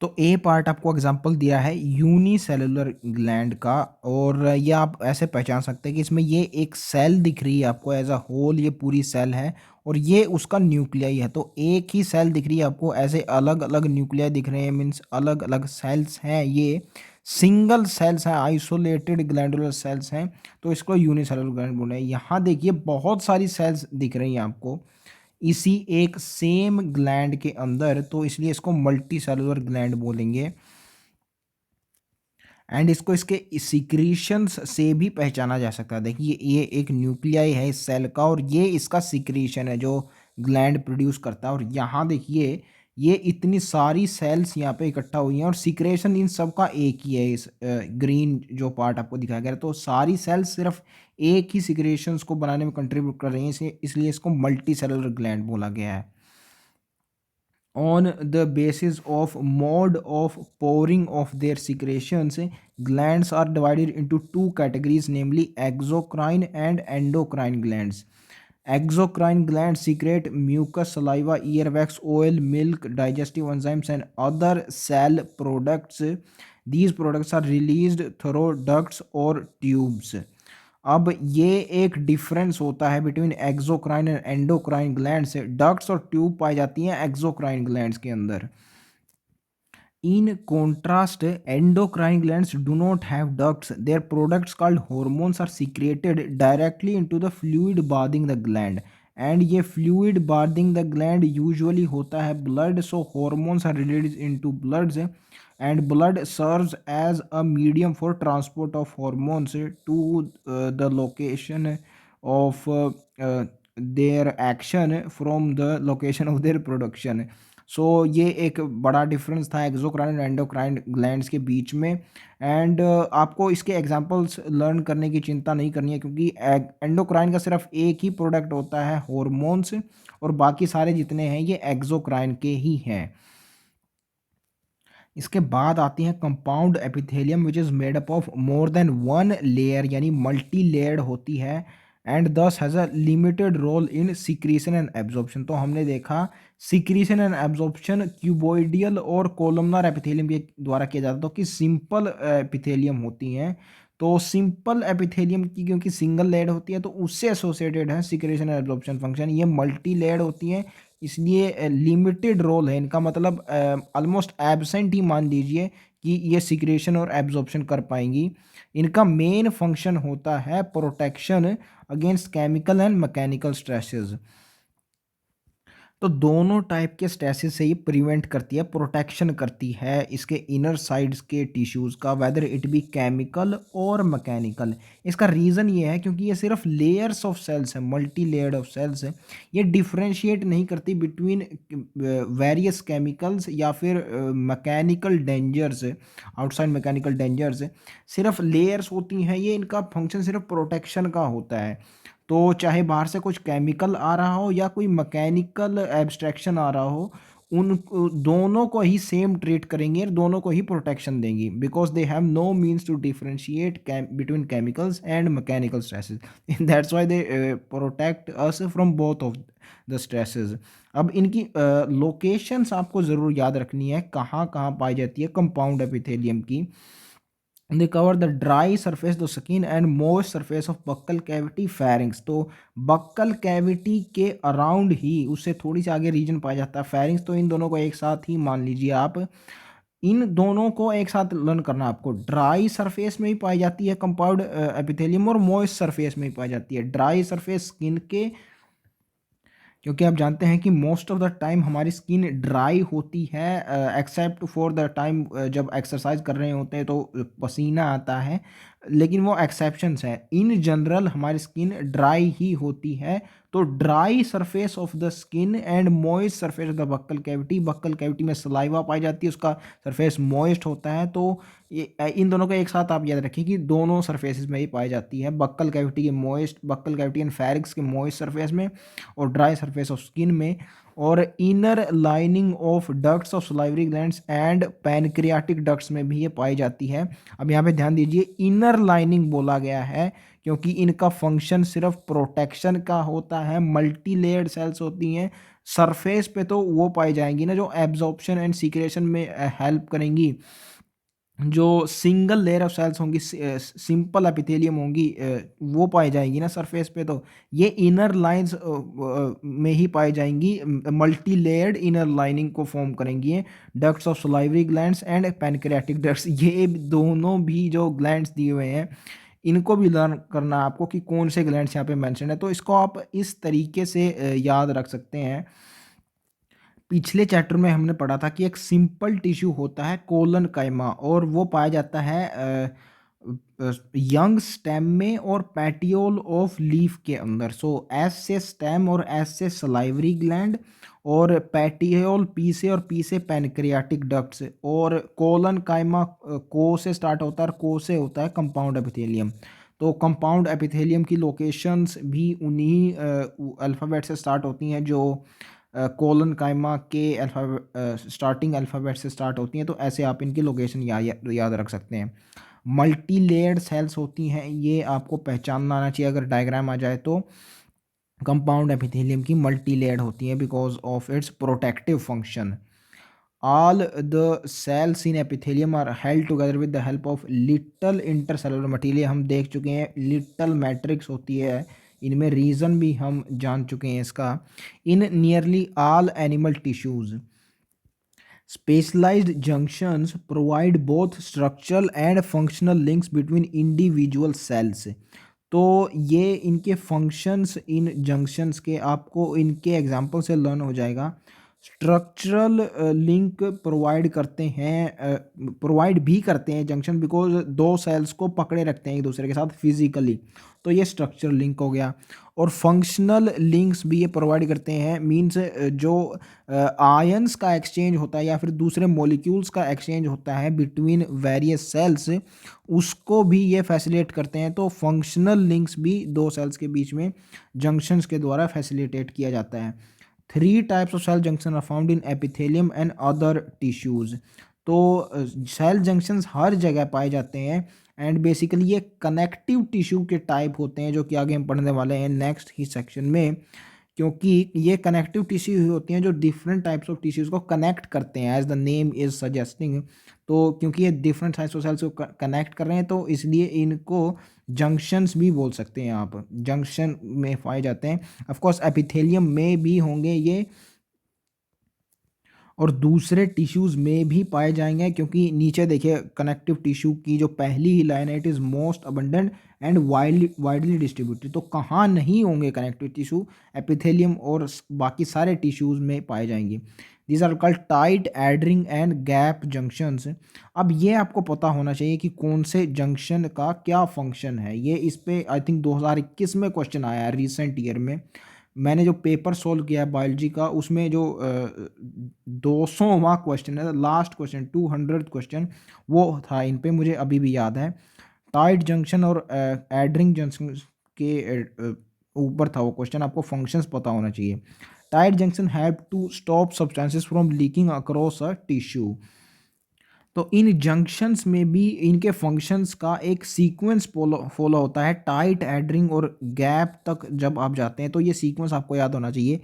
तो ए पार्ट आपको एग्जांपल दिया है यूनिसेलुलर ग्लैंड का, और ये आप ऐसे पहचान सकते हैं कि इसमें ये एक सेल दिख रही है आपको एज अ होल, ये पूरी सेल है और ये उसका न्यूक्लियाई है। तो एक ही सेल दिख रही है आपको, ऐसे अलग अलग न्यूक्लियाई दिख रहे हैं, मीन्स अलग अलग सेल्स हैं, ये सिंगल सेल्स हैं, आइसोलेटेड ग्लैंडुलर सेल्स हैं। तो इसको यूनिसेलुलर ग्लैंड बोले हैं। यहाँ देखिए बहुत सारी सेल्स दिख रही हैं आपको इसी एक सेम ग्लैंड के अंदर, तो इसलिए इसको मल्टी सेलुलर ग्लैंड बोलेंगे। एंड इसको इसके सिक्रीशंस से भी पहचाना जा सकता है। देखिए ये एक न्यूक्लियाई है इस सेल का, और ये इसका सिक्रीशन है जो ग्लैंड प्रोड्यूस करता है। और यहाँ देखिए ये इतनी सारी सेल्स यहाँ पे इकट्ठा हुई हैं और सिक्रेशन इन सब का एक ही है, इस ग्रीन जो पार्ट आपको दिखाया गया है। तो सारी सेल्स सिर्फ एक ही सिक्रेशंस को बनाने में कंट्रीब्यूट कर रही हैं, इसलिए इसको मल्टी सेलुलर ग्लैंड बोला गया है। On the basis of mode of pouring of their secretions, glands are divided into two categories, namely exocrine and endocrine glands. Exocrine glands secrete mucus, saliva, earwax, oil, milk, digestive enzymes, and other cell products. These products are released through ducts or tubes. अब ये एक difference होता है between exocrine and endocrine gland से। Ducts और tube पाई जाती हैं exocrine glands के अंदर। In contrast, endocrine glands do not have ducts. Their products called hormones are secreted directly into the fluid bathing the gland. And ये fluid bathing the gland usually होता है blood. So hormones are released into bloods, and blood serves as a medium for transport of hormones to the location of their action from the location of their production. सो ये एक बड़ा difference था exocrine and endocrine glands के बीच में। And आपको इसके examples learn करने की चिंता नहीं करनी है, क्योंकि एंडोक्राइन का सिर्फ एक ही प्रोडक्ट होता है हॉर्मोन्स, और बाकी सारे जितने हैं ये एक्सोक्राइन के ही हैं। इसके बाद आती है compound epithelium which is made up of more than one layer, यानी मल्टी लेयर्ड होती है, and this has a limited role in secretion and absorption. तो हमने देखा सिक्रीशन एंड एब्जॉर्प्शन क्यूबोइडियल और कोलमनार एपिथेलियम के द्वारा किया जाता है, तो कि सिंपल एपिथेलियम होती हैं। तो सिंपल एपिथेलियम की क्योंकि सिंगल लेयर्ड होती है तो उससे एसोसिएटेड है सिक्रेशन एंड एब्जॉर्प्शन फंक्शन। ये मल्टी लेयर्ड होती हैं, इसलिए लिमिटेड रोल है इनका, मतलब ऑलमोस्ट एब्सेंट ही मान लीजिए कि ये सिक्रेशन और एब्जॉर्प्शन कर पाएंगी। इनका मेन फंक्शन होता है protection against chemical and mechanical stresses. तो दोनों टाइप के स्ट्रेसेस से ये प्रिवेंट करती है, प्रोटेक्शन करती है इसके इनर साइड्स के टिश्यूज़ का, वेदर इट बी केमिकल और मैकेनिकल। इसका रीज़न ये है क्योंकि ये सिर्फ लेयर्स ऑफ सेल्स है, मल्टी लेयर्ड ऑफ सेल्स है। ये डिफ्रेंशिएट नहीं करती बिटवीन वेरियस केमिकल्स या फिर mechanical dangers, outside mechanical dangers. सिर्फ लेयर्स होती हैं ये, इनका फंक्शन सिर्फ प्रोटेक्शन का होता है। तो चाहे बाहर से कुछ केमिकल आ रहा हो या कोई मैकेनिकल एब्स्ट्रैक्शन आ रहा हो, उन दोनों को ही सेम ट्रीट करेंगे और दोनों को ही प्रोटेक्शन देंगी, because they have no means to differentiate between chemicals and mechanical stresses, that's why they protect us from both of the stresses. अब इनकी लोकेशंस आपको ज़रूर याद रखनी है, कहाँ कहाँ पाई जाती है कंपाउंड एपिथेलियम की। They cover the dry surface the skin and moist surface of buccal cavity pharynx। तो बक्कल कैविटी के अराउंड ही, उससे थोड़ी सी आगे रीजन पाया जाता है pharynx। तो इन दोनों को एक साथ ही मान लीजिए आप, इन दोनों को एक साथ लर्न करना आपको। ड्राई सरफेस में ही पाई जाती है कंपाउंड एपिथेलियम और मॉइस्ट सरफेस में ही पाई जाती है। ड्राई सरफेस स्किन के, क्योंकि आप जानते हैं कि मोस्ट ऑफ द टाइम हमारी स्किन ड्राई होती है, एक्सेप्ट फॉर द टाइम जब एक्सरसाइज कर रहे होते हैं तो पसीना आता है, लेकिन वो एक्सेप्शंस है। इन जनरल हमारी स्किन ड्राई ही होती है। तो dry surface of the skin and moist surface of the buccal cavity, buccal cavity में सलाइवा पाई जाती है, उसका सरफेस मॉइस्ट होता है। तो ये इन दोनों को एक साथ आप याद रखें कि दोनों सरफेसेस में ही पाई जाती है, बक्कल कैविटी के मॉइस्ट, बक्कल कैविटी एंड फेरिक्स के मॉइस्ट सरफेस में और ड्राई सरफेस ऑफ स्किन में। और inner lining of ducts of salivary glands and pancreatic ducts में भी ये पाई जाती है। अब यहाँ पे ध्यान दीजिए, इनर लाइनिंग बोला गया है क्योंकि इनका फंक्शन सिर्फ प्रोटेक्शन का होता है, मल्टी लेयर्ड सेल्स होती हैं। सरफेस पे तो वो पाई जाएंगी ना जो एब्जॉर्प्शन एंड सीक्रेशन में हेल्प करेंगी, जो सिंगल लेयर ऑफ सेल्स होंगी, सिंपल एपिथेलियम होंगी, वो पाई जाएंगी ना सरफेस पे। तो ये इनर लाइंस में ही पाई जाएंगी, मल्टी लेयर्ड इनर लाइनिंग को फॉर्म करेंगी ducts of salivary glands and pancreatic ducts. ये दोनों भी जो ग्लैंड्स दिए हुए हैं, इनको भी लर्न करना आपको कि कौन से ग्लैंड्स यहाँ पे मेंशन है। तो इसको आप इस तरीके से याद रख सकते हैं। पिछले चैप्टर में हमने पढ़ा था कि एक सिंपल टिश्यू होता है कोलन काइमा, और वो पाया जाता है यंग स्टेम में और पैटियोल ऑफ लीफ के अंदर। सो एस से स्टेम और एस से सलाइवरी ग्लैंड और पैटियोल पी से, और पी से पैनक्रियाटिक डक्ट्स, और कोलन काइमा को से स्टार्ट होता है और को से होता है कंपाउंड एपिथेलियम। तो कंपाउंड एपिथेलियम की लोकेशंस भी उन्हीं अल्फ़ाबेट से स्टार्ट होती हैं जो कोलन काइमा के स्टार्टिंग अल्फ़ाबेट से स्टार्ट होती हैं। तो ऐसे आप इनकी लोकेशन याद रख सकते हैं। मल्टी लेयर्ड सेल्स होती हैं, ये आपको पहचानना आना चाहिए अगर डायग्राम आ जाए तो। कंपाउंड एपिथेलियम की मल्टी लेयर्ड होती है because of its protective function. All the cells in epithelium are held together with the help of little intercellular material। हम देख चुके हैं लिटल मैट्रिक्स होती है इनमें, रीज़न भी हम जान चुके हैं इसका। In nearly all animal tissues specialised junctions provide both structural and functional links between individual cells. तो ये इनके फंक्शंस, इन जंक्शंस के आपको इनके एग्जांपल से लर्न हो जाएगा। स्ट्रक्चरल लिंक प्रोवाइड करते हैं, प्रोवाइड भी करते हैं जंक्शन, बिकॉज दो सेल्स को पकड़े रखते हैं एक दूसरे के साथ फिजिकली, तो ये स्ट्रक्चरल लिंक हो गया। और फंक्शनल लिंक्स भी ये प्रोवाइड करते हैं, मींस जो आयंस का एक्सचेंज होता है या फिर दूसरे मॉलिक्यूल्स का एक्सचेंज होता है बिटवीन वेरियस सेल्स, उसको भी ये फैसिलिटेट करते हैं। तो फंक्शनल लिंक्स भी दो सेल्स के बीच में जंक्शंस के द्वारा फैसिलिटेट किया जाता है। 3 types of cell junction are found in epithelium and other tissues. तो सेल जंक्शंस हर जगह पाए जाते हैं एंड बेसिकली ये कनेक्टिव टिश्यू के टाइप होते हैं, जो कि आगे हम पढ़ने वाले हैं नेक्स्ट ही सेक्शन में। क्योंकि ये कनेक्टिव टिश्यू ही होती हैं जो डिफरेंट टाइप्स ऑफ टिश्यूज़ को कनेक्ट करते हैं, as the name is suggesting. तो क्योंकि ये डिफरेंट टाइप्स ऑफ सेल्स को कनेक्ट कर रहे हैं, तो इसलिए इनको जंक्शंस भी बोल सकते हैं आप, जंक्शन में पाए जाते हैं। ऑफ कोर्स एपिथेलियम में भी होंगे ये और दूसरे टिश्यूज़ में भी पाए जाएंगे, क्योंकि नीचे देखिए कनेक्टिव टिश्यू की जो पहली ही लाइन है, it is most abundant and widely distributed. तो कहाँ नहीं होंगे कनेक्टिव टिश्यू, एपिथेलियम और बाकी सारे टिश्यूज़ में पाए जाएंगे। These are called tight adhering and gap junctions. अब ये आपको पता होना चाहिए कि कौन से जंक्शन का क्या फंक्शन है। ये इस पे आई थिंक 2021 में क्वेश्चन आया है रिसेंट ईयर में। मैंने जो पेपर सोल्व किया है बायोलॉजी का, उसमें जो 200वां क्वेश्चन है, लास्ट क्वेश्चन 200 क्वेश्चन, वो था इन पे, मुझे अभी भी याद है। टाइट जंक्शन और एडरिंग जंक्शन के ऊपर था वो क्वेश्चन, आपको फंक्शंस पता होना चाहिए। Tight junction help to stop substances from leaking across a tissue. तो इन जंक्शंस में भी इनके फंक्शंस का एक सीक्वेंस फॉलो फॉलो होता है। टाइट, एडरिंग और गैप तक जब आप जाते हैं तो ये सीक्वेंस आपको याद होना चाहिए।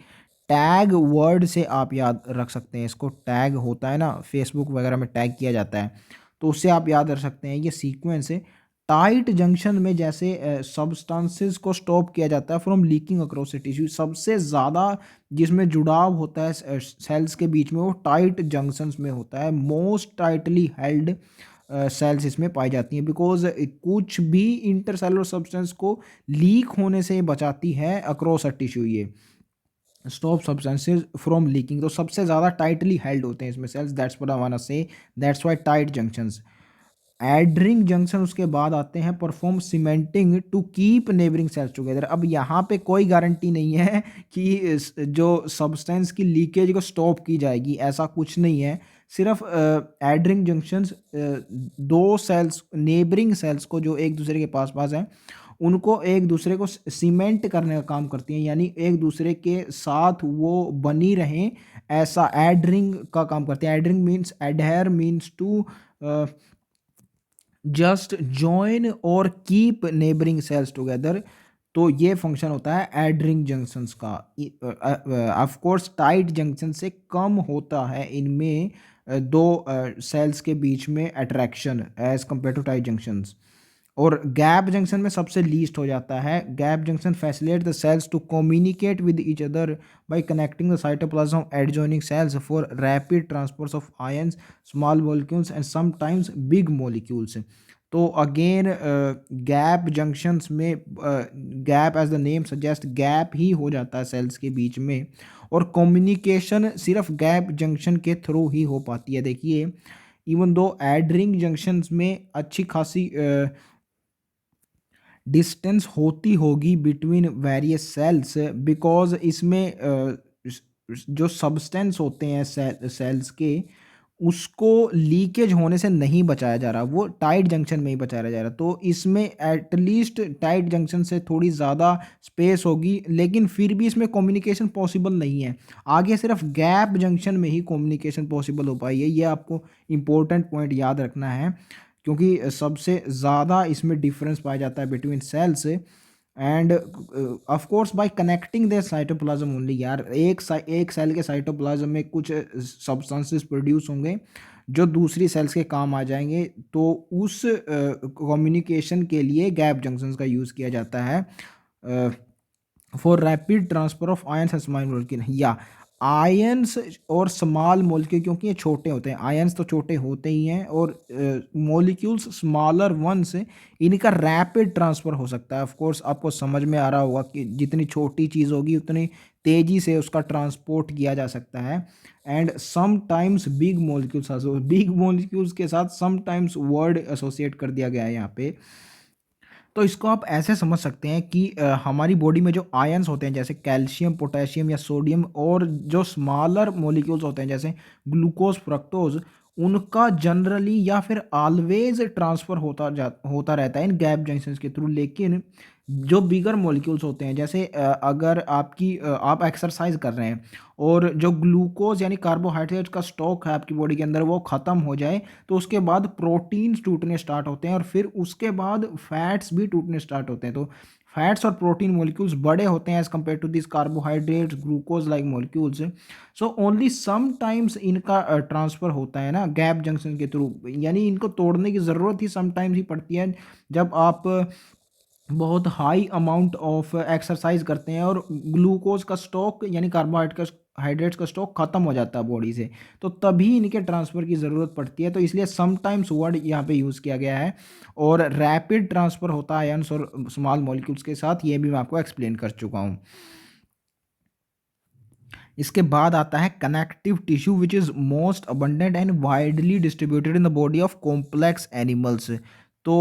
टैग वर्ड से आप याद रख सकते हैं इसको। टैग होता है ना, फेसबुक वगैरह में टैग किया जाता है, तो उससे आप याद रख सकते हैं ये सीक्वेंस है। टाइट जंक्शन में जैसे सब्सटेंसेस को स्टॉप किया जाता है फ्रॉम लीकिंग अक्रॉस टिश्यू। सबसे ज़्यादा जिसमें जुड़ाव होता है सेल्स के बीच में वो टाइट जंक्शंस में होता है। मोस्ट टाइटली हेल्ड सेल्स इसमें पाई जाती हैं, बिकॉज कुछ भी इंटरसेलुलर सब्सटेंस को लीक होने से बचाती है अक्रॉस अ टिश्यू। ये स्टॉप सब्सटेंसेस फ्रॉम लीकिंग, तो सबसे ज़्यादा टाइटली हेल्ड होते हैं इसमें cells. That's what I want to say, that's why tight junctions. Adhering junction उसके बाद आते हैं perform cementing to keep neighbouring cells together. अब यहाँ पे कोई गारंटी नहीं है कि जो सब्सटेंस की लीकेज को स्टॉप की जाएगी, ऐसा कुछ नहीं है। सिर्फ एडरिंग जंक्शंस दो सेल्स, नेबरिंग सेल्स को जो एक दूसरे के पास पास हैं, उनको एक दूसरे को सीमेंट करने का काम करती हैं, यानी एक दूसरे के साथ वो बनी रहें, ऐसा एडरिंग का काम करते हैं। Adhering means, adhere means to just join और कीप नेबरिंग सेल्स टुगेदर। तो ये फंक्शन होता है एडरिंग जंक्शंस का। ऑफ कोर्स टाइट जंक्शन से कम होता है इनमें दो सेल्स के बीच में attraction as compare to tight junctions. और गैप जंक्शन में सबसे लीस्ट हो जाता है। Gap junction facilitate the cells to communicate with each other by connecting the cytoplasm of adjoining cells for rapid transport of ions, small molecules and sometimes big molecules. तो again gap junctions में gap as the name suggest, gap ही हो जाता है sales के बीच में, और कम्युनिकेशन सिर्फ गैप जंक्शन के थ्रू ही हो पाती है। देखिए, इवन दो एडरिंग जंक्शंस में अच्छी खासी डिस्टेंस होती होगी बिटवीन वेरियस सेल्स, बिकॉज इसमें जो सब्सटेंस होते हैं सेल्स के, उसको लीकेज होने से नहीं बचाया जा रहा, वो टाइट जंक्शन में ही बचाया जा रहा। तो इसमें एटलीस्ट टाइट जंक्शन से थोड़ी ज़्यादा स्पेस होगी, लेकिन फिर भी इसमें कम्युनिकेशन पॉसिबल नहीं है। आगे सिर्फ गैप जंक्शन में ही कम्युनिकेशन पॉसिबल हो पाई है। ये आपको इम्पोर्टेंट पॉइंट याद रखना है, क्योंकि सबसे ज़्यादा इसमें डिफरेंस पाया जाता है between cells. And of course by connecting their cytoplasm only. यार, एक सेल के साइटोप्लाज्म में कुछ सब्सटेंसेस प्रोड्यूस होंगे जो दूसरी सेल्स के काम आ जाएंगे, तो उस कम्युनिकेशन के लिए गैप जंक्शंस का यूज़ किया जाता है for rapid transfer of ions and small molecule. या आयंस और स्मॉल मॉलिक्यूल, क्योंकि ये छोटे होते हैं, आयंस तो छोटे होते ही हैं, और मॉलिक्यूल्स स्मॉलर वंस, इनका रैपिड ट्रांसफ़र हो सकता है। ऑफ कोर्स आपको समझ में आ रहा होगा कि जितनी छोटी चीज़ होगी उतनी तेज़ी से उसका ट्रांसपोर्ट किया जा सकता है। And sometimes big molecules, big molecules के साथ समटाइम्स वर्ड एसोसिएट कर दिया गया है यहाँ पे। तो इसको आप ऐसे समझ सकते हैं कि हमारी बॉडी में जो आयंस होते हैं, जैसे कैल्शियम, पोटेशियम या सोडियम, और जो स्मॉलर मॉलिक्यूल्स होते हैं जैसे ग्लूकोज, फ्रक्टोज, उनका जनरली या फिर ऑलवेज ट्रांसफ़र होता रहता है इन गैप जंक्शंस के थ्रू। लेकिन जो बिगर मॉलिक्यूल्स होते हैं, जैसे अगर आप एक्सरसाइज कर रहे हैं और जो ग्लूकोज यानी कार्बोहाइड्रेट का स्टॉक है आपकी बॉडी के अंदर वो ख़त्म हो जाए, तो उसके बाद प्रोटीन्स टूटने स्टार्ट होते हैं, और फिर उसके बाद फैट्स भी टूटने स्टार्ट होते हैं। तो फैट्स और प्रोटीन मॉलिक्यूल्स बड़े होते हैं as compare to this carbohydrates, glucose like molecules. So only some times इनका ट्रांसफ़र होता है ना गैप जंक्शन के थ्रू, यानी इनको तोड़ने की ज़रूरत ही समटाइम्स ही पड़ती है जब आप बहुत हाई अमाउंट ऑफ एक्सरसाइज करते हैं और ग्लूकोज का स्टॉक यानी कार्बोहाइड्रेट्स का स्टॉक खत्म हो जाता है बॉडी से, तो तभी इनके ट्रांसफ़र की ज़रूरत पड़ती है। तो इसलिए समटाइम्स वर्ड यहाँ पे यूज़ किया गया है। और रैपिड ट्रांसफ़र होता है आयंस और स्मॉल मॉलिक्यूल्स के साथ, ये भी मैं आपको एक्सप्लेन कर चुका हूँ। इसके बाद आता है connective tissue which is most abundant and widely distributed in the body of complex animals. तो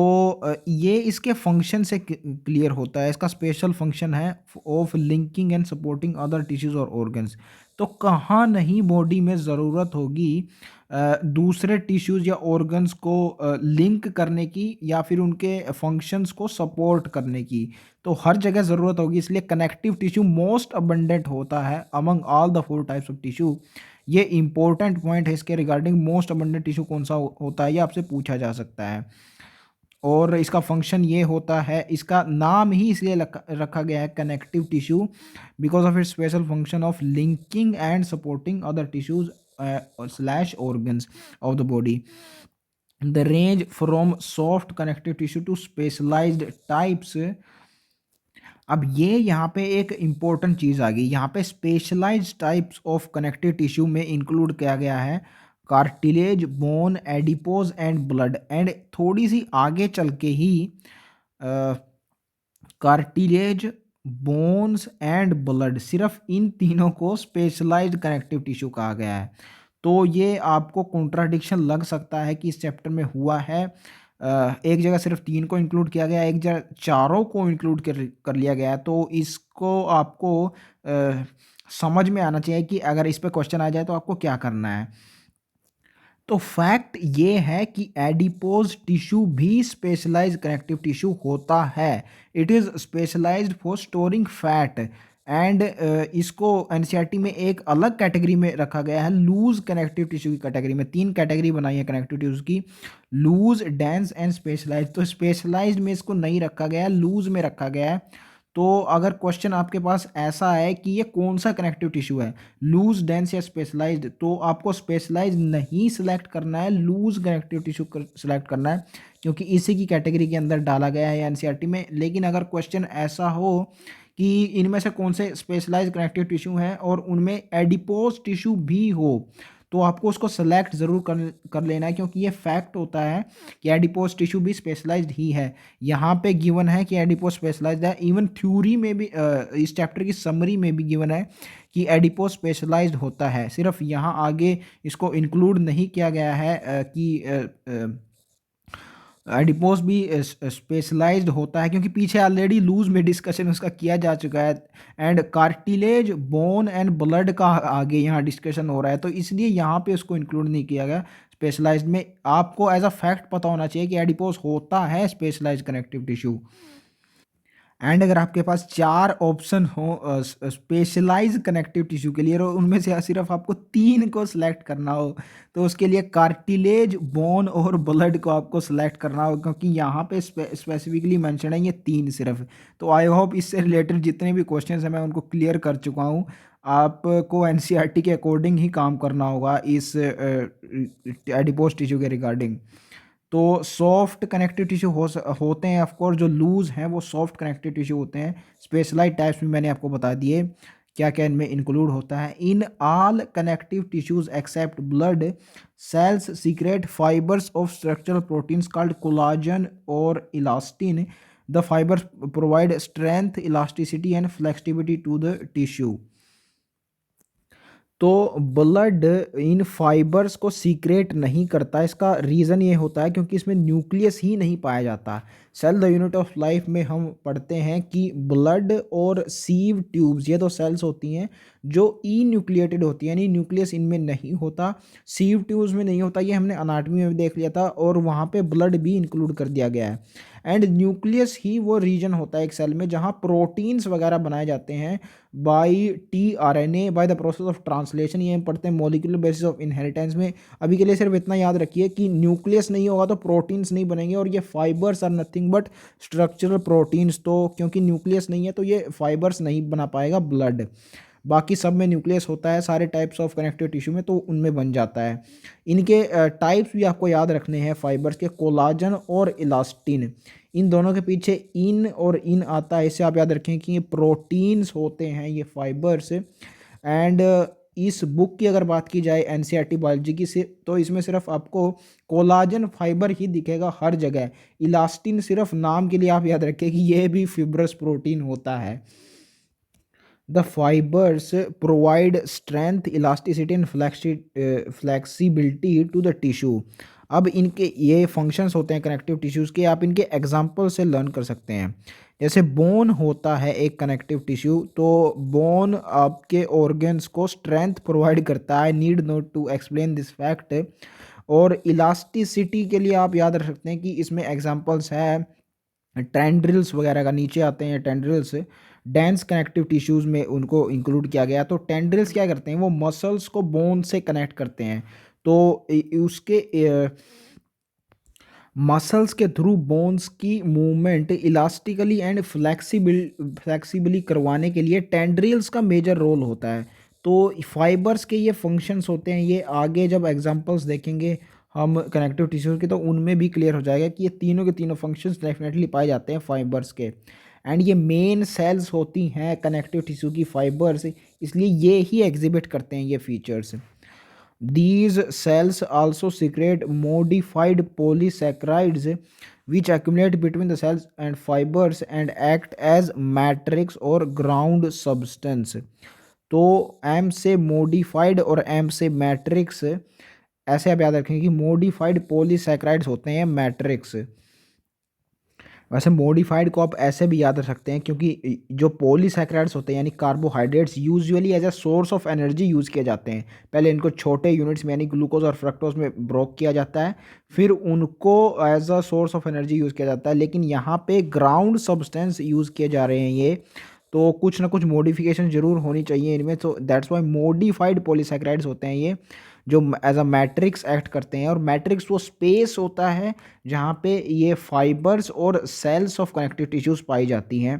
ये इसके फंक्शन से क्लियर होता है। इसका स्पेशल फंक्शन है of linking and supporting other tissues और ऑर्गन्स। तो कहाँ नहीं बॉडी में ज़रूरत होगी दूसरे टिश्यूज़ या ऑर्गन्स को लिंक करने की या फिर उनके फंक्शंस को सपोर्ट करने की। तो हर जगह ज़रूरत होगी, इसलिए कनेक्टिव टिश्यू मोस्ट अबंडेंट होता है among all the 4 types of tissue. ये इंपॉर्टेंट पॉइंट है, इसके रिगार्डिंग मोस्ट अबंडेंट टिश्यू कौन-सा होता है, ये आपसे पूछा जा सकता है। और इसका फंक्शन ये होता है, इसका नाम ही इसलिए रखा गया है connective tissue because of its special function of linking and supporting other tissues slash organs of the body. The range from soft connective tissue to specialized types. अब ये यहाँ पे एक इम्पोर्टेंट चीज़ आ गई, यहाँ पे specialised types of connective tissue में include किया गया है cartilage, bone, adipose and blood. And थोड़ी सी आगे चल के ही कार्टिलेज, बोन्स एंड ब्लड, सिर्फ इन तीनों को स्पेशलाइज्ड कनेक्टिव टिश्यू कहा गया है। तो ये आपको कॉन्ट्राडिक्शन लग सकता है कि इस चैप्टर में हुआ है एक जगह सिर्फ 3 को इंक्लूड किया गया है, एक जगह चारों को इंक्लूड कर लिया गया है। तो इसको आपको समझ में आना चाहिए कि अगर इस पे क्वेश्चन आ जाए तो आपको क्या करना है। तो फैक्ट ये है कि एडिपोज टिश्यू भी स्पेशलाइज्ड कनेक्टिव टिश्यू होता है। It is specialised for storing fat and इसको एनसीईआरटी में एक अलग कैटेगरी में रखा गया है, लूज कनेक्टिव टिश्यू की कैटेगरी में। 3 कैटेगरी बनाई है कनेक्टिव टिश्यू की, लूज, डेंस एंड स्पेशलाइज्ड। तो स्पेशलाइज्ड में इसको नहीं रखा गया है, लूज में रखा गया है। तो अगर क्वेश्चन आपके पास ऐसा है कि ये कौन सा कनेक्टिव टिश्यू है, लूज, डेंस या स्पेशलाइज्ड, तो आपको स्पेशलाइज्ड नहीं सिलेक्ट करना है, लूज कनेक्टिव टिश्यू सिलेक्ट करना है, क्योंकि इसी की कैटेगरी के अंदर डाला गया है एनसीईआरटी में। लेकिन अगर क्वेश्चन ऐसा हो कि इनमें से कौन से स्पेशलाइज्ड कनेक्टिव टिश्यू हैं और उनमें एडिपोज टिश्यू भी हो, तो आपको उसको सेलेक्ट ज़रूर कर लेना है, क्योंकि ये फैक्ट होता है कि एडिपोज टिश्यू भी स्पेशलाइज्ड ही है। यहाँ पे गिवन है कि एडिपोज स्पेशलाइज्ड है, इवन थ्योरी में भी इस चैप्टर की समरी में भी गिवन है कि एडिपोज स्पेशलाइज्ड होता है। सिर्फ यहाँ आगे इसको इंक्लूड नहीं किया गया है कि एडिपोज भी स्पेशलाइज्ड होता है, क्योंकि पीछे ऑलरेडी लूज में डिस्कशन उसका किया जा चुका है। And cartilage, bone and blood का आगे यहाँ डिस्कशन हो रहा है, तो इसलिए यहाँ पे उसको इंक्लूड नहीं किया गया स्पेशलाइज्ड में। आपको एज अ फैक्ट पता होना चाहिए कि एडिपोज होता है स्पेशलाइज्ड कनेक्टिव टिश्यू। एंड अगर आपके पास 4 ऑप्शन हो स्पेशलाइज कनेक्टिव टिश्यू के लिए और उनमें से सिर्फ आपको 3 को सिलेक्ट करना हो, तो उसके लिए कार्टिलेज, बोन और ब्लड को आपको सिलेक्ट करना हो, क्योंकि यहाँ पे स्पेसिफिकली मेंशन है ये 3 सिर्फ। तो आई होप इससे रिलेटेड जितने भी क्वेश्चन हैं मैं उनको क्लियर कर चुका हूँ। आपको एनसीईआरटी के अकॉर्डिंग ही काम करना होगा इस एडिपोज टिश्यू के रिगार्डिंग। तो सॉफ्ट कनेक्टिव टिश्यू होते हैं, ऑफ कोर्स जो लूज हैं वो सॉफ्ट कनेक्टिव टिश्यू होते हैं। स्पेशलाइज्ड टाइप्स भी मैंने आपको बता दिए क्या क्या इनमें इंक्लूड होता है। In all connective tissues except blood cells secrete fibres of structural proteins called collagen और elastin. The fibres provide strength, elasticity and flexibility to the tissue. तो ब्लड इन फाइबर्स को सीक्रेट नहीं करता, इसका रीज़न ये होता है क्योंकि इसमें न्यूक्लियस ही नहीं पाया जाता। Cell the unit of life में हम पढ़ते हैं कि ब्लड और सीव ट्यूब्स, ये दो सेल्स होती हैं जो ई न्यूक्लिएटेड होती हैं, यानी न्यूक्लियस इनमें नहीं होता, सीव ट्यूब्स में नहीं होता। ये हमने अनाटमी में भी देख लिया था और वहाँ पे ब्लड भी इंक्लूड कर दिया गया है। एंड न्यूक्लियस ही वो रीजन होता है एक सेल में जहाँ प्रोटीन्स वगैरह बनाए जाते हैं by tRNA, by the process of translation. ये हम पढ़ते हैं मॉलिक्यूलर बेसिस ऑफ इनहेरिटेंस में। अभी के लिए सिर्फ इतना याद रखिए कि न्यूक्लियस नहीं होगा तो प्रोटीन्स नहीं बनेंगे, और ये fibres are nothing but structural proteins. तो क्योंकि न्यूक्लियस नहीं है तो ये फाइबर्स नहीं बना पाएगा ब्लड। बाकी सब में न्यूक्लियस होता है, सारे टाइप्स ऑफ कनेक्टिव टिश्यू में, तो उनमें बन जाता है। इनके टाइप्स भी आपको याद रखने हैं फाइबर्स के, कोलाजन और इलास्टिन। इन दोनों के पीछे इन और इन आता है, इससे आप याद रखें कि ये प्रोटीन्स होते हैं ये फाइबर्स। एंड इस बुक की अगर बात की जाए एनसीईआरटी बायोलॉजी की से, तो इसमें सिर्फ आपको कोलाजन फाइबर ही दिखेगा हर जगह। इलास्टिन सिर्फ नाम के लिए आप याद रखें कि ये भी फिब्रस प्रोटीन होता है। The fibers provide strength, elasticity and flexibility to the tissue. अब इनके ये फंक्शंस होते हैं कनेक्टिव टिश्यूज़ के, आप इनके एग्जांपल से लर्न कर सकते हैं। जैसे बोन होता है एक कनेक्टिव टिश्यू, तो बोन आपके ऑर्गन्स को स्ट्रेंथ प्रोवाइड करता है, need not to explain this fact. और इलास्टिसिटी के लिए आप याद रख सकते हैं कि इसमें एग्जांपल्स है टेंड्रिल्स वगैरह का, नीचे आते हैं टेंड्रिल्स। डेंस कनेक्टिव टिश्यूज़ में उनको इंक्लूड किया गया। तो टेंड्रिल्स क्या करते हैं, वो मसल्स को बोन से कनेक्ट करते हैं। तो उसके मसल्स के थ्रू बोन्स की मूवमेंट इलास्टिकली एंड फ्लेक्सिबली करवाने के लिए टेंड्रिल्स का मेजर रोल होता है। तो फाइबर्स के ये फंक्शंस होते हैं, ये आगे जब एग्जांपल्स देखेंगे हम कनेक्टिव टिश्यूज के, तो उनमें भी क्लियर हो जाएगा कि ये तीनों के तीनों फंक्शंस डेफिनेटली पाए जाते हैं फाइबर्स के। एंड ये मेन सेल्स होती हैं कनेक्टिव टिश्यू की फाइबर्स, इसलिए ये ही एग्जिबिट करते हैं ये features. These cells also secrete modified polysaccharides which accumulate between the cells and fibers and act as matrix or ground substance। तो एम से मॉडिफाइड और एम से मैट्रिक्स, ऐसे आप याद रखेंगे कि मॉडिफाइड पॉलीसैकेराइड्स होते हैं मैट्रिक्स। वैसे मॉडिफाइड को आप ऐसे भी याद रख सकते हैं क्योंकि जो पॉलीसैकेराइड्स होते हैं यानी carbohydrates usually as a source of energy use किए जाते हैं। पहले इनको छोटे यूनिट्स में यानी ग्लूकोज और फ्रक्टोज में ब्रोक किया जाता है, फिर उनको as a source of energy use किया जाता है। लेकिन यहाँ पे ग्राउंड सब्सटेंस यूज़ किए जा रहे हैं ये, तो कुछ ना कुछ मॉडिफिकेशन ज़रूर होनी चाहिए इनमें। तो दैट्स वाई मॉडिफाइड पॉलीसैकेराइड्स होते हैं ये, जो एज अ मैट्रिक्स एक्ट करते हैं। और मैट्रिक्स वो स्पेस होता है जहाँ पे ये फाइबर्स और सेल्स ऑफ कनेक्टिव टिश्यूज पाई जाती हैं।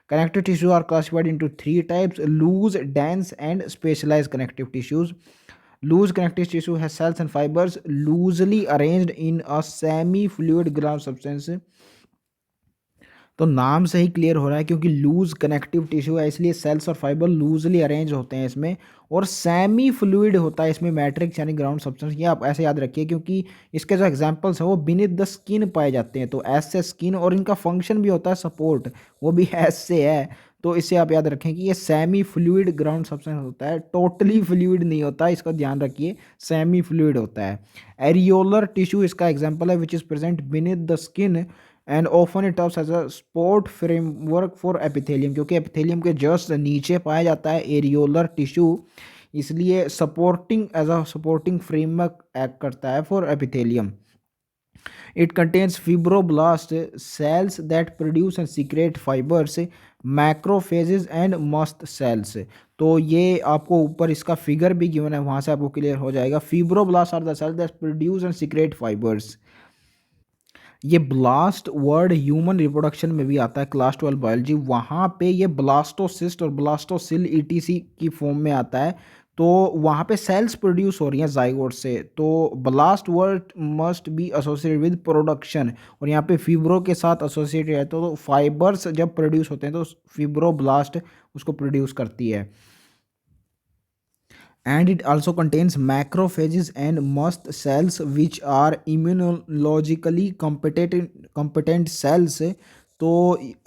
Connective tissue are classified into 3 types: loose, dense and specialised connective tissues. Loose connective tissue has cells and fibers loosely arranged in a semi-fluid ground substance। तो नाम से ही clear हो रहा है क्योंकि लूज कनेक्टिव टिश्यू है इसलिए सेल्स और फाइबर लूजली अरेंज होते हैं इसमें, और सेमी फ्लूइड होता है इसमें मैट्रिक्स यानी ग्राउंड सब्सटेंस। ये आप ऐसे याद रखिए क्योंकि इसके जो एग्जांपल्स हैं वो बीनीथ द स्किन पाए जाते हैं। तो एस से स्किन, और इनका फंक्शन भी होता है सपोर्ट, वो भी एस से है। तो इससे आप याद रखें कि ये सेमी फ्लूइड ग्राउंड सब्सटेंस होता है, टोटली फ्लूइड नहीं होता, इसका ध्यान रखिए, सेमी फ्लूइड होता है। एरियोलर टिश्यू इसका एग्जाम्पल है which is present beneath the skin and often it serves as a support framework for epithelium, क्योंकि एपिथेलियम के जस्ट नीचे पाया जाता है एरियोलर टिश्यू, इसलिए supporting as a supporting framework act करता है for epithelium. It contains fibroblast cells that produce and secrete fibres, macrophages and mast cells. तो ये आपको ऊपर इसका फिगर भी गिवन है, वहाँ से आपको क्लियर हो जाएगा। Fibroblast are the cells that produce and secrete fibres. ये ब्लास्ट वर्ड ह्यूमन रिप्रोडक्शन में भी आता है, क्लास 12 बायोलॉजी, वहाँ पे ये ब्लास्टोसिस्ट और ब्लास्टोसिल ईटीसी की फॉर्म में आता है। तो वहाँ पे सेल्स प्रोड्यूस हो रही हैं जाइगोट से, तो blast word must be associated with production, और यहाँ पे फिब्रो के साथ एसोसिएटेड है। तो फाइबर्स जब प्रोड्यूस होते हैं तो फिब्रोब्लास्ट उसको प्रोड्यूस करती है। And it also contains macrophages and mast cells which are immunologically competent cells। तो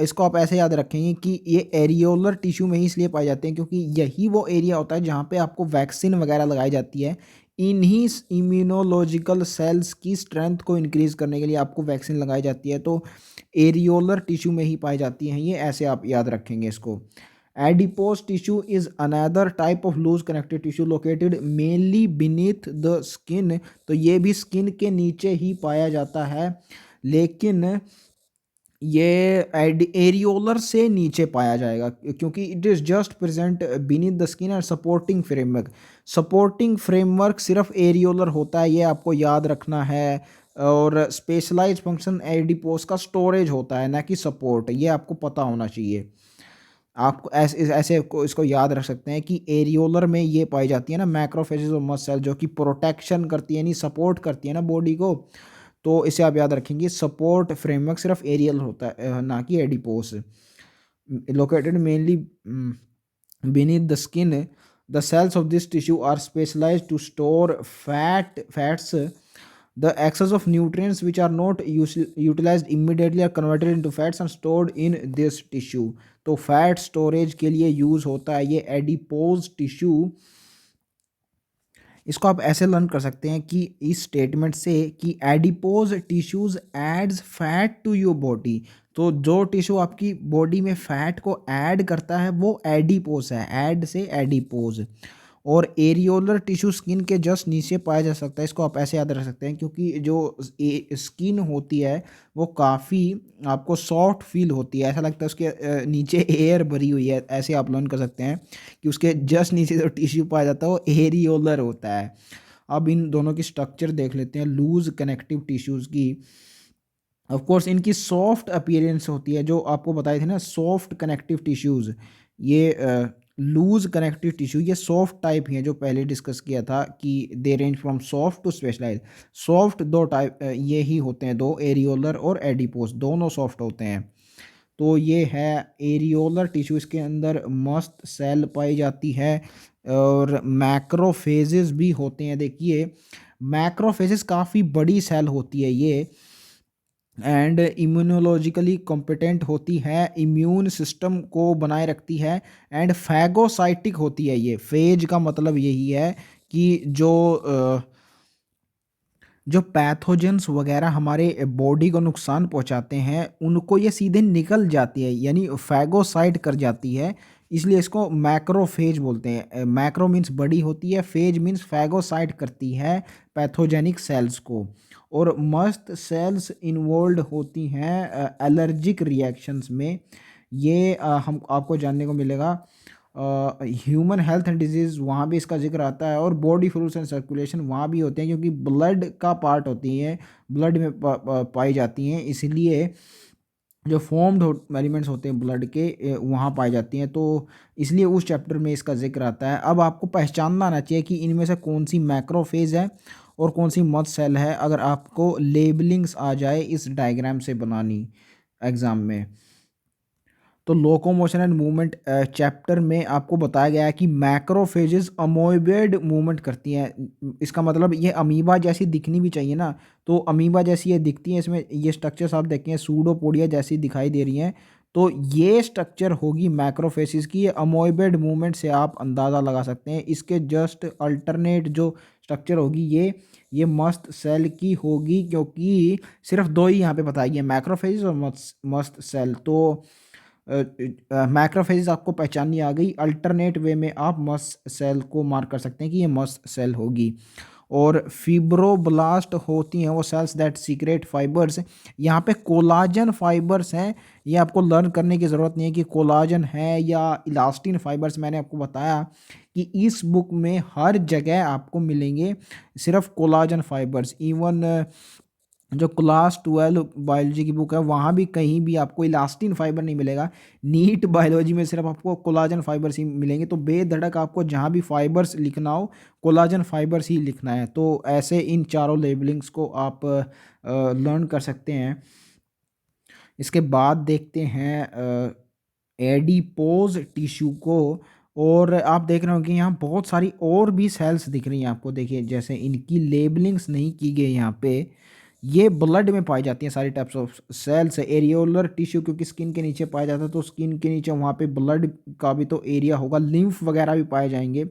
इसको आप ऐसे याद रखेंगे कि ये एरियोलर टिश्यू में ही इसलिए पाए जाते हैं क्योंकि यही वो एरिया होता है जहाँ पे आपको वैक्सीन वगैरह लगाई जाती है। इन्हीं इम्यूनोलॉजिकल सेल्स की स्ट्रेंथ को इंक्रीज करने के लिए आपको वैक्सीन लगाई जाती है, तो एरियोलर टिश्यू में ही पाई जाती हैं ये, ऐसे आप याद रखेंगे इसको। Adipose tissue is another type of loose connective tissue located mainly beneath the skin। तो ये भी स्किन के नीचे ही पाया जाता है, लेकिन ये एरियोलर से नीचे पाया जाएगा क्योंकि it is just present beneath the skin and supporting framework. Supporting framework सिर्फ एरियोलर होता है, ये आपको याद रखना है। और स्पेशलाइज फंक्शन एडिपोस का स्टोरेज होता है ना कि सपोर्ट, ये आपको पता होना चाहिए। आपको ऐसे ऐसे को इसको याद रख सकते हैं कि एरियोलर में ये पाई जाती है ना मैक्रोफेजेस और मस्ट सेल, जो कि प्रोटेक्शन करती है यानी सपोर्ट करती है ना बॉडी को। तो इसे आप याद रखेंगे, सपोर्ट फ्रेमवर्क सिर्फ एरियल होता है ना कि adipose. Located mainly beneath the skin, the cells of this tissue are specialized to store fats। The excess of nutrients which are not utilized immediately are converted into fats and stored in this tissue। तो fat storage के लिए use होता है ये adipose tissue. इसको आप ऐसे learn कर सकते हैं कि इस स्टेटमेंट से कि adipose tissues adds fat to your body. तो जो टिश्यू आपकी बॉडी में फैट को ऐड करता है वो एडिपोज है, ऐड से एडिपोज। और एरियोलर टिश्यू स्किन के जस्ट नीचे पाया जा सकता है। इसको आप ऐसे याद रख सकते हैं क्योंकि जो स्किन होती है वो काफ़ी आपको सॉफ्ट फील होती है, ऐसा लगता है उसके नीचे एयर भरी हुई है। ऐसे आप लर्न कर सकते हैं कि उसके जस्ट नीचे जो टिश्यू पाया जाता है वो एरियोलर होता है। अब इन दोनों की स्ट्रक्चर देख लेते हैं लूज कनेक्टिव टिश्यूज़ की। ऑफ कोर्स इनकी सॉफ्ट अपीयरेंस होती है, जो आपको बताए थे ना सॉफ्ट कनेक्टिव टिश्यूज़, ये लूज कनेक्टिव टिश्यू ये सॉफ्ट टाइप ही है जो पहले डिस्कस किया था कि they range from soft to specialise. Soft दो टाइप ये ही होते हैं, दो, एरियोलर और एडिपोस, दोनों सॉफ्ट होते हैं। तो ये है एरियोलर टिश्यू, इसके अंदर मस्त सेल पाई जाती है और मैक्रोफेजेस भी होते हैं। देखिए मैक्रोफेजेस काफ़ी बड़ी सेल होती है ये, एंड इम्यूनोलॉजिकली कॉम्पिटेंट होती है, इम्यून सिस्टम को बनाए रखती है, एंड फैगोसाइटिक होती है। ये फेज का मतलब यही है कि जो पैथोजेंस वगैरह हमारे बॉडी को नुकसान पहुंचाते हैं उनको ये सीधे निकल जाती है, यानी फैगोसाइट कर जाती है। इसलिए इसको मैक्रोफेज बोलते हैं। मैक्रो मीन्स बड़ी होती है, फेज मीन्स फैगोसाइट करती है पैथोजेनिक सेल्स को। और मस्त सेल्स इन्वॉल्व होती हैं एलर्जिक रिएक्शंस में। ये हम आपको जानने को मिलेगा ह्यूमन हेल्थ एंड डिजीज़, वहाँ भी इसका जिक्र आता है। और बॉडी फ्लूइड्स एंड सर्कुलेशन वहाँ भी होते हैं क्योंकि ब्लड का पार्ट होती हैं, ब्लड में पाई जाती हैं, इसलिए जो फॉर्म्ड एलिमेंट्स होते हैं ब्लड के वहाँ पाई जाती हैं। तो इसलिए उस चैप्टर में इसका जिक्र आता है। अब आपको पहचानना आना चाहिए कि इनमें से कौन सी मैक्रोफेज है और कौन सी मस्ट सेल है, अगर आपको लेबलिंग्स आ जाए इस डायग्राम से बनानी एग्ज़ाम में। तो लोकोमोशन एंड मूवमेंट चैप्टर में आपको बताया गया है कि मैक्रोफेजेस अमोइबेड मूवमेंट करती हैं। इसका मतलब ये अमीबा जैसी दिखनी भी चाहिए ना, तो अमीबा जैसी ये दिखती हैं। इसमें ये स्ट्रक्चर्स आप देखें सूडोपोडिया जैसी दिखाई दे रही हैं, तो ये स्ट्रक्चर होगी मैक्रोफेजेस की। ये अमोइबेड मूवमेंट से आप अंदाज़ा लगा सकते हैं। इसके जस्ट अल्टरनेट जो स्ट्रक्चर होगी ये मस्त सेल की होगी, क्योंकि सिर्फ दो ही यहाँ पे बताई है, मैक्रोफेजेस और मस्त सेल। तो मैक्रोफेजेस आपको पहचाननी आ गई, अल्टरनेट वे में आप मस्ट सेल को मार्क कर सकते हैं कि ये मस्ट सेल होगी। और फिब्रोब्लास्ट होती हैं वो सेल्स दैट सीक्रेट फाइबर्स। यहाँ पे कोलाजन फाइबर्स हैं, ये आपको लर्न करने की ज़रूरत नहीं है कि कोलाजन है या इलास्टिन फाइबर्स। मैंने आपको बताया कि इस बुक में हर जगह आपको मिलेंगे सिर्फ कोलाजन फाइबर्स। इवन जो क्लास 12 बायोलॉजी की बुक है वहाँ भी कहीं भी आपको इलास्टिन फाइबर नहीं मिलेगा। नीट बायोलॉजी में सिर्फ आपको कोलाजन फाइबर्स ही मिलेंगे। तो बेधड़क आपको जहाँ भी फाइबर्स लिखना हो कोलाजन फाइबर्स ही लिखना है। तो ऐसे इन चारों लेबलिंग्स को आप लर्न कर सकते हैं। इसके बाद देखते हैं एडिपोज टिश्यू को। और आप देख रहे हो कि यहाँ बहुत सारी और भी सेल्स दिख रही हैं आपको। देखिए जैसे इनकी लेबलिंग्स नहीं की गई यहाँ पे, ये ब्लड में पाई जाती हैं सारी types of cells. Areolar tissue क्योंकि स्किन के नीचे पाया जाता है, तो स्किन के नीचे वहाँ पे ब्लड का भी तो एरिया होगा, लिम्फ वगैरह भी पाए जाएंगे,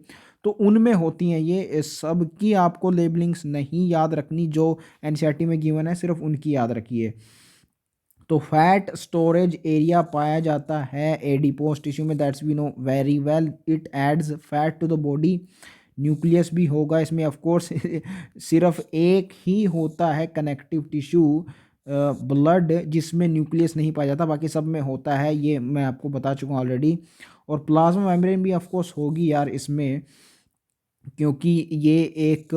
तो उनमें होती हैं ये। सब की आपको लेबलिंग्स नहीं याद रखनी, जो एनसीईआरटी में गिवन है सिर्फ उनकी याद रखिए। तो फैट स्टोरेज एरिया पाया जाता है एडिपोज टिश्यू में, that's we know very well. It adds fat to the body. Nucleus भी होगा इसमें ऑफ कोर्स सिर्फ एक ही होता है कनेक्टिव टिश्यू ब्लड जिसमें न्यूक्लियस नहीं पाया जाता, बाकी सब में होता है, ये मैं आपको बता चुका हूँ ऑलरेडी। और प्लाज्मा मेम्ब्रेन भी ऑफ कोर्स होगी यार इसमें, क्योंकि ये एक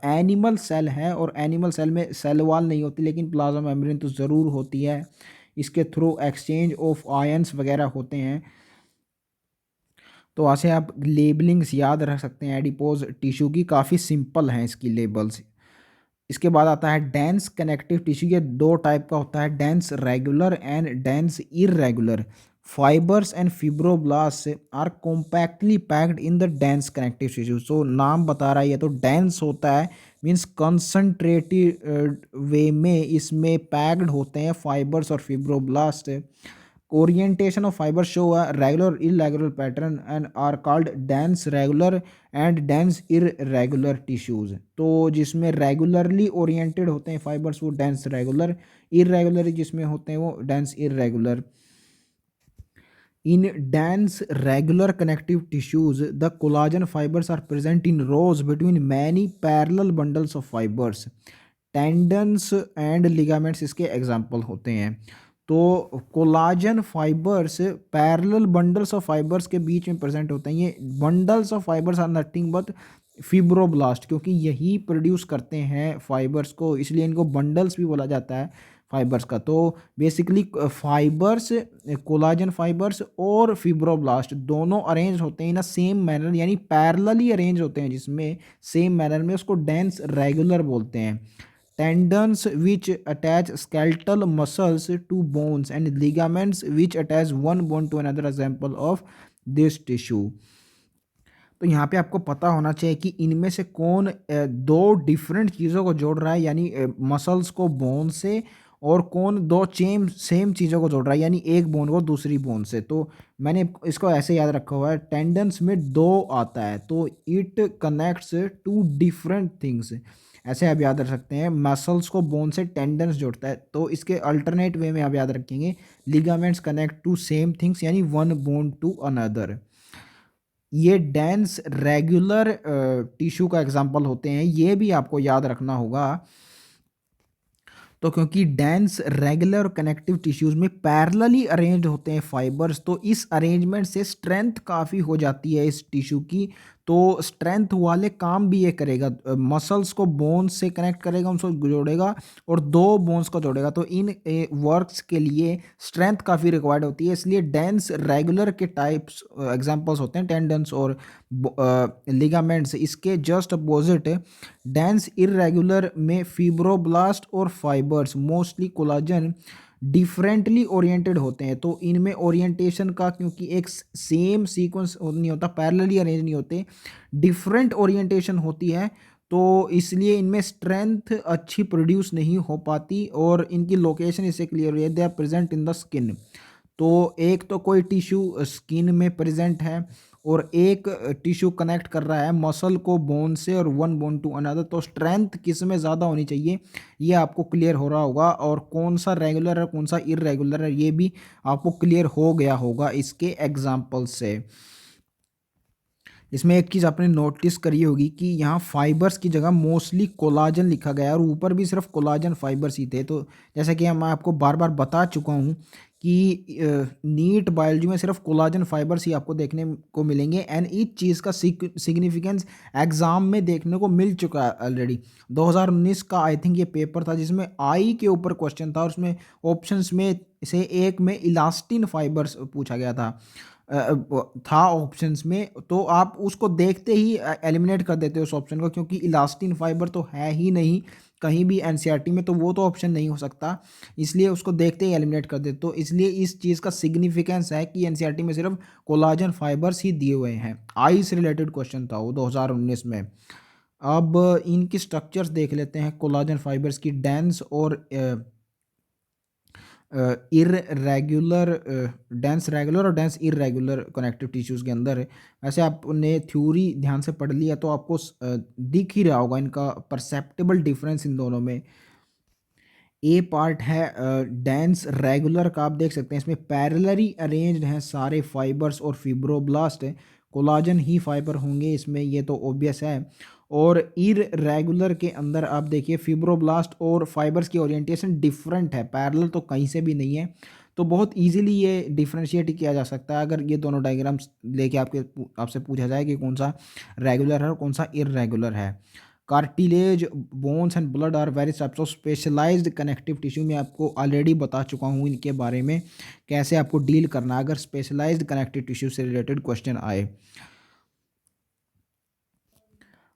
एनिमल सेल है और एनिमल सेल में सेल वॉल नहीं होती, लेकिन प्लाज्मा मेम्ब्रेन तो ज़रूर होती है। इसके थ्रू एक्सचेंज ऑफ आयंस वगैरह होते हैं। तो ऐसे आप लेबलिंग्स याद रख सकते हैं एडिपोज टिश्यू की, काफ़ी सिंपल हैं इसकी लेबल्स। इसके बाद आता है डेंस कनेक्टिव टिश्यू। ये दो टाइप का होता है, dense regular and dense irregular. Fibres and fibroblast are compactly packed in the dense connective tissue. So नाम बता रहा है ये तो डेंस होता है, मीन्स कंसंट्रेटेड वे में इसमें पैक्ड होते हैं फाइबर्स और fibroblast. Orientation of fibers show a regular irregular pattern and are called dense regular and dense irregular tissues. तो जिसमें रेगुलरली ओरिएंटेड होते हैं फाइबर्स वो डेंस रेगुलर, इरेगुलर जिसमें होते हैं वो dense irregular. In dense regular connective tissues, the collagen fibers are present in rows between many parallel bundles of fibers. Tendons and ligaments इसके एग्जाम्पल होते हैं. तो collagen fibres parallel bundles of fibres के बीच में प्रेजेंट होते हैं. ये bundles of fibres are nothing but fibroblast, क्योंकि यही प्रोड्यूस करते हैं फाइबर्स को, इसलिए इनको बंडल्स भी बोला जाता है फाइबर्स का. तो बेसिकली फाइबर्स, कोलाजन फाइबर्स और फिब्रोब्लास्ट दोनों अरेंज होते हैं इन अ सेम मैनर, यानी पैरेलली अरेंज होते हैं जिसमें सेम मैनर में, उसको डेंस रेगुलर बोलते हैं. Tendons which attach skeletal muscles to bones and ligaments which attach one bone to another example of this tissue. तो यहाँ पे आपको पता होना चाहिए कि इनमें से कौन दो डिफरेंट चीज़ों को जोड़ रहा है, यानी मसल्स को बोन से, और कौन दो सेम चीज़ों को जोड़ रहा है, यानी एक बोन को दूसरी बोन से. तो मैंने इसको ऐसे याद रखा हुआ है, टेंडन्स में दो आता है तो it connects to different things, ऐसे आप याद रख सकते हैं. मसल्स को बोन से टेंडन्स जोड़ता है, तो इसके अल्टरनेट वे में आप याद रखेंगे ligaments connect to same things, यानी वन बोन टू अनदर. ये डेंस रेगुलर टिश्यू का एग्जांपल होते हैं, ये भी आपको याद रखना होगा. तो क्योंकि डेंस रेगुलर कनेक्टिव टिश्यूज में पैरेलली अरेंज्ड होते हैं फाइबर्स, तो इस अरेंजमेंट से स्ट्रेंथ काफ़ी हो जाती है इस टिश्यू की. तो स्ट्रेंथ वाले काम भी ये करेगा, मसल्स को बोन्स से कनेक्ट करेगा, उनको जोड़ेगा और दो बोन्स को जोड़ेगा. तो इन वर्क्स के लिए स्ट्रेंथ काफ़ी रिक्वायर्ड होती है, इसलिए डेंस रेगुलर के टाइप्स एग्जांपल्स होते हैं टेंडन्स और लिगामेंट्स. इसके जस्ट अपोजिट डेंस इरेगुलर में फिब्रोब्लास्ट और fibres mostly collagen differently oriented होते हैं. तो इनमें ओरिएंटेशन का, क्योंकि एक सेम सीक्वेंस नहीं होता, पैरेलली अरेंज नहीं होते, डिफरेंट ओरिएंटेशन होती है, तो इसलिए इनमें स्ट्रेंथ अच्छी प्रोड्यूस नहीं हो पाती. और इनकी लोकेशन इससे क्लियर है, they are present in the skin. तो एक तो कोई टिश्यू स्किन में प्रेजेंट है और एक टिश्यू कनेक्ट कर रहा है मसल को बोन से और वन बोन टू अनदर, तो स्ट्रेंथ किस में ज़्यादा होनी चाहिए ये आपको क्लियर हो रहा होगा, और कौन सा रेगुलर है कौन सा इरेगुलर है ये भी आपको क्लियर हो गया होगा इसके एग्जाम्पल से. इसमें एक चीज़ आपने नोटिस करी होगी कि यहाँ फाइबर्स की जगह मोस्टली कोलाजन लिखा गया है और ऊपर भी सिर्फ कोलाजन फाइबर्स ही थे. तो जैसा कि मैं आपको बार बार बता चुका हूँ कि नीट बायोलॉजी में सिर्फ कोलाजन फाइबर्स ही आपको देखने को मिलेंगे, एंड इस चीज़ का सिग्निफिकेंस एग्ज़ाम में देखने को मिल चुका है ऑलरेडी. 2019 का आई थिंक ये पेपर था जिसमें आई के ऊपर क्वेश्चन था और उसमें ऑप्शंस में से एक में इलास्टिन फाइबर्स पूछा गया था ऑप्शंस में. तो आप उसको देखते ही एलिमिनेट कर देते हो उस ऑप्शन को, क्योंकि इलास्टिन फाइबर तो है ही नहीं कहीं भी एनसीईआरटी में, तो वो तो ऑप्शन नहीं हो सकता, इसलिए उसको देखते ही एलिमिनेट कर देते. तो इसलिए इस चीज़ का सिग्निफिकेंस है कि एनसीईआरटी में सिर्फ कोलाजन फाइबर्स ही दिए हुए हैं. आई से रिलेटेड क्वेश्चन था वो 2019 में. अब इनकी स्ट्रक्चर्स देख लेते हैं कोलाजन फाइबर्स की, डेंस और इरेगुलर, डेंस रेगुलर और डेंस इरेगुलर कनेक्टिव टिश्यूज़ के अंदर. वैसे आपने थ्योरी ध्यान से पढ़ लिया तो आपको दिख ही रहा होगा इनका परसेप्टेबल डिफरेंस इन दोनों में. ए पार्ट है डेंस रेगुलर का, आप देख सकते हैं इसमें पैरेलली अरेंज्ड हैं सारे फाइबर्स और फिब्रोब्लास्ट है, कोलाजन ही फाइबर होंगे इसमें, ये तो ऑब्वियस है. और इरेगुलर के अंदर आप देखिए फिब्रोब्लास्ट और फाइबर्स की ओरिएंटेशन डिफरेंट है, पैरेलल तो कहीं से भी नहीं है. तो बहुत इजीली ये डिफ्रेंशिएट किया जा सकता है अगर ये दोनों डायग्राम्स लेके आपसे पूछा जाए कि कौन सा रेगुलर है और कौन सा इरेगुलर है. Cartilage, bones and blood are very types of specialised connective tissue. मैं आपको ऑलरेडी बता चुका हूँ इनके बारे में कैसे आपको डील करना है अगर स्पेशलाइज्ड कनेक्टिव टिश्यू से रिलेटेड क्वेश्चन आए.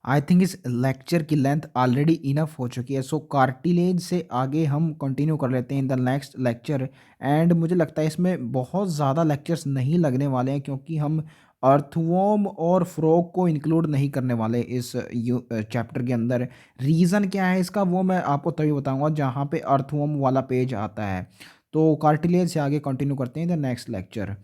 आई थिंक इस लेक्चर की लेंथ ऑलरेडी इनफ हो चुकी है, सो कार्टिलेज से आगे हम कंटिन्यू कर लेते हैं in the next lecture. And मुझे लगता है इसमें बहुत ज़्यादा लेक्चर्स नहीं लगने वाले हैं क्योंकि हम अर्थवॉर्म और फ्रॉग को इंक्लूड नहीं करने वाले इस चैप्टर के अंदर. रीज़न क्या है इसका वो मैं आपको तभी बताऊंगा जहाँ पे अर्थवॉर्म वाला पेज आता है. तो कार्टिलेज से आगे कंटिन्यू करते हैं द नेक्स्ट लेक्चर।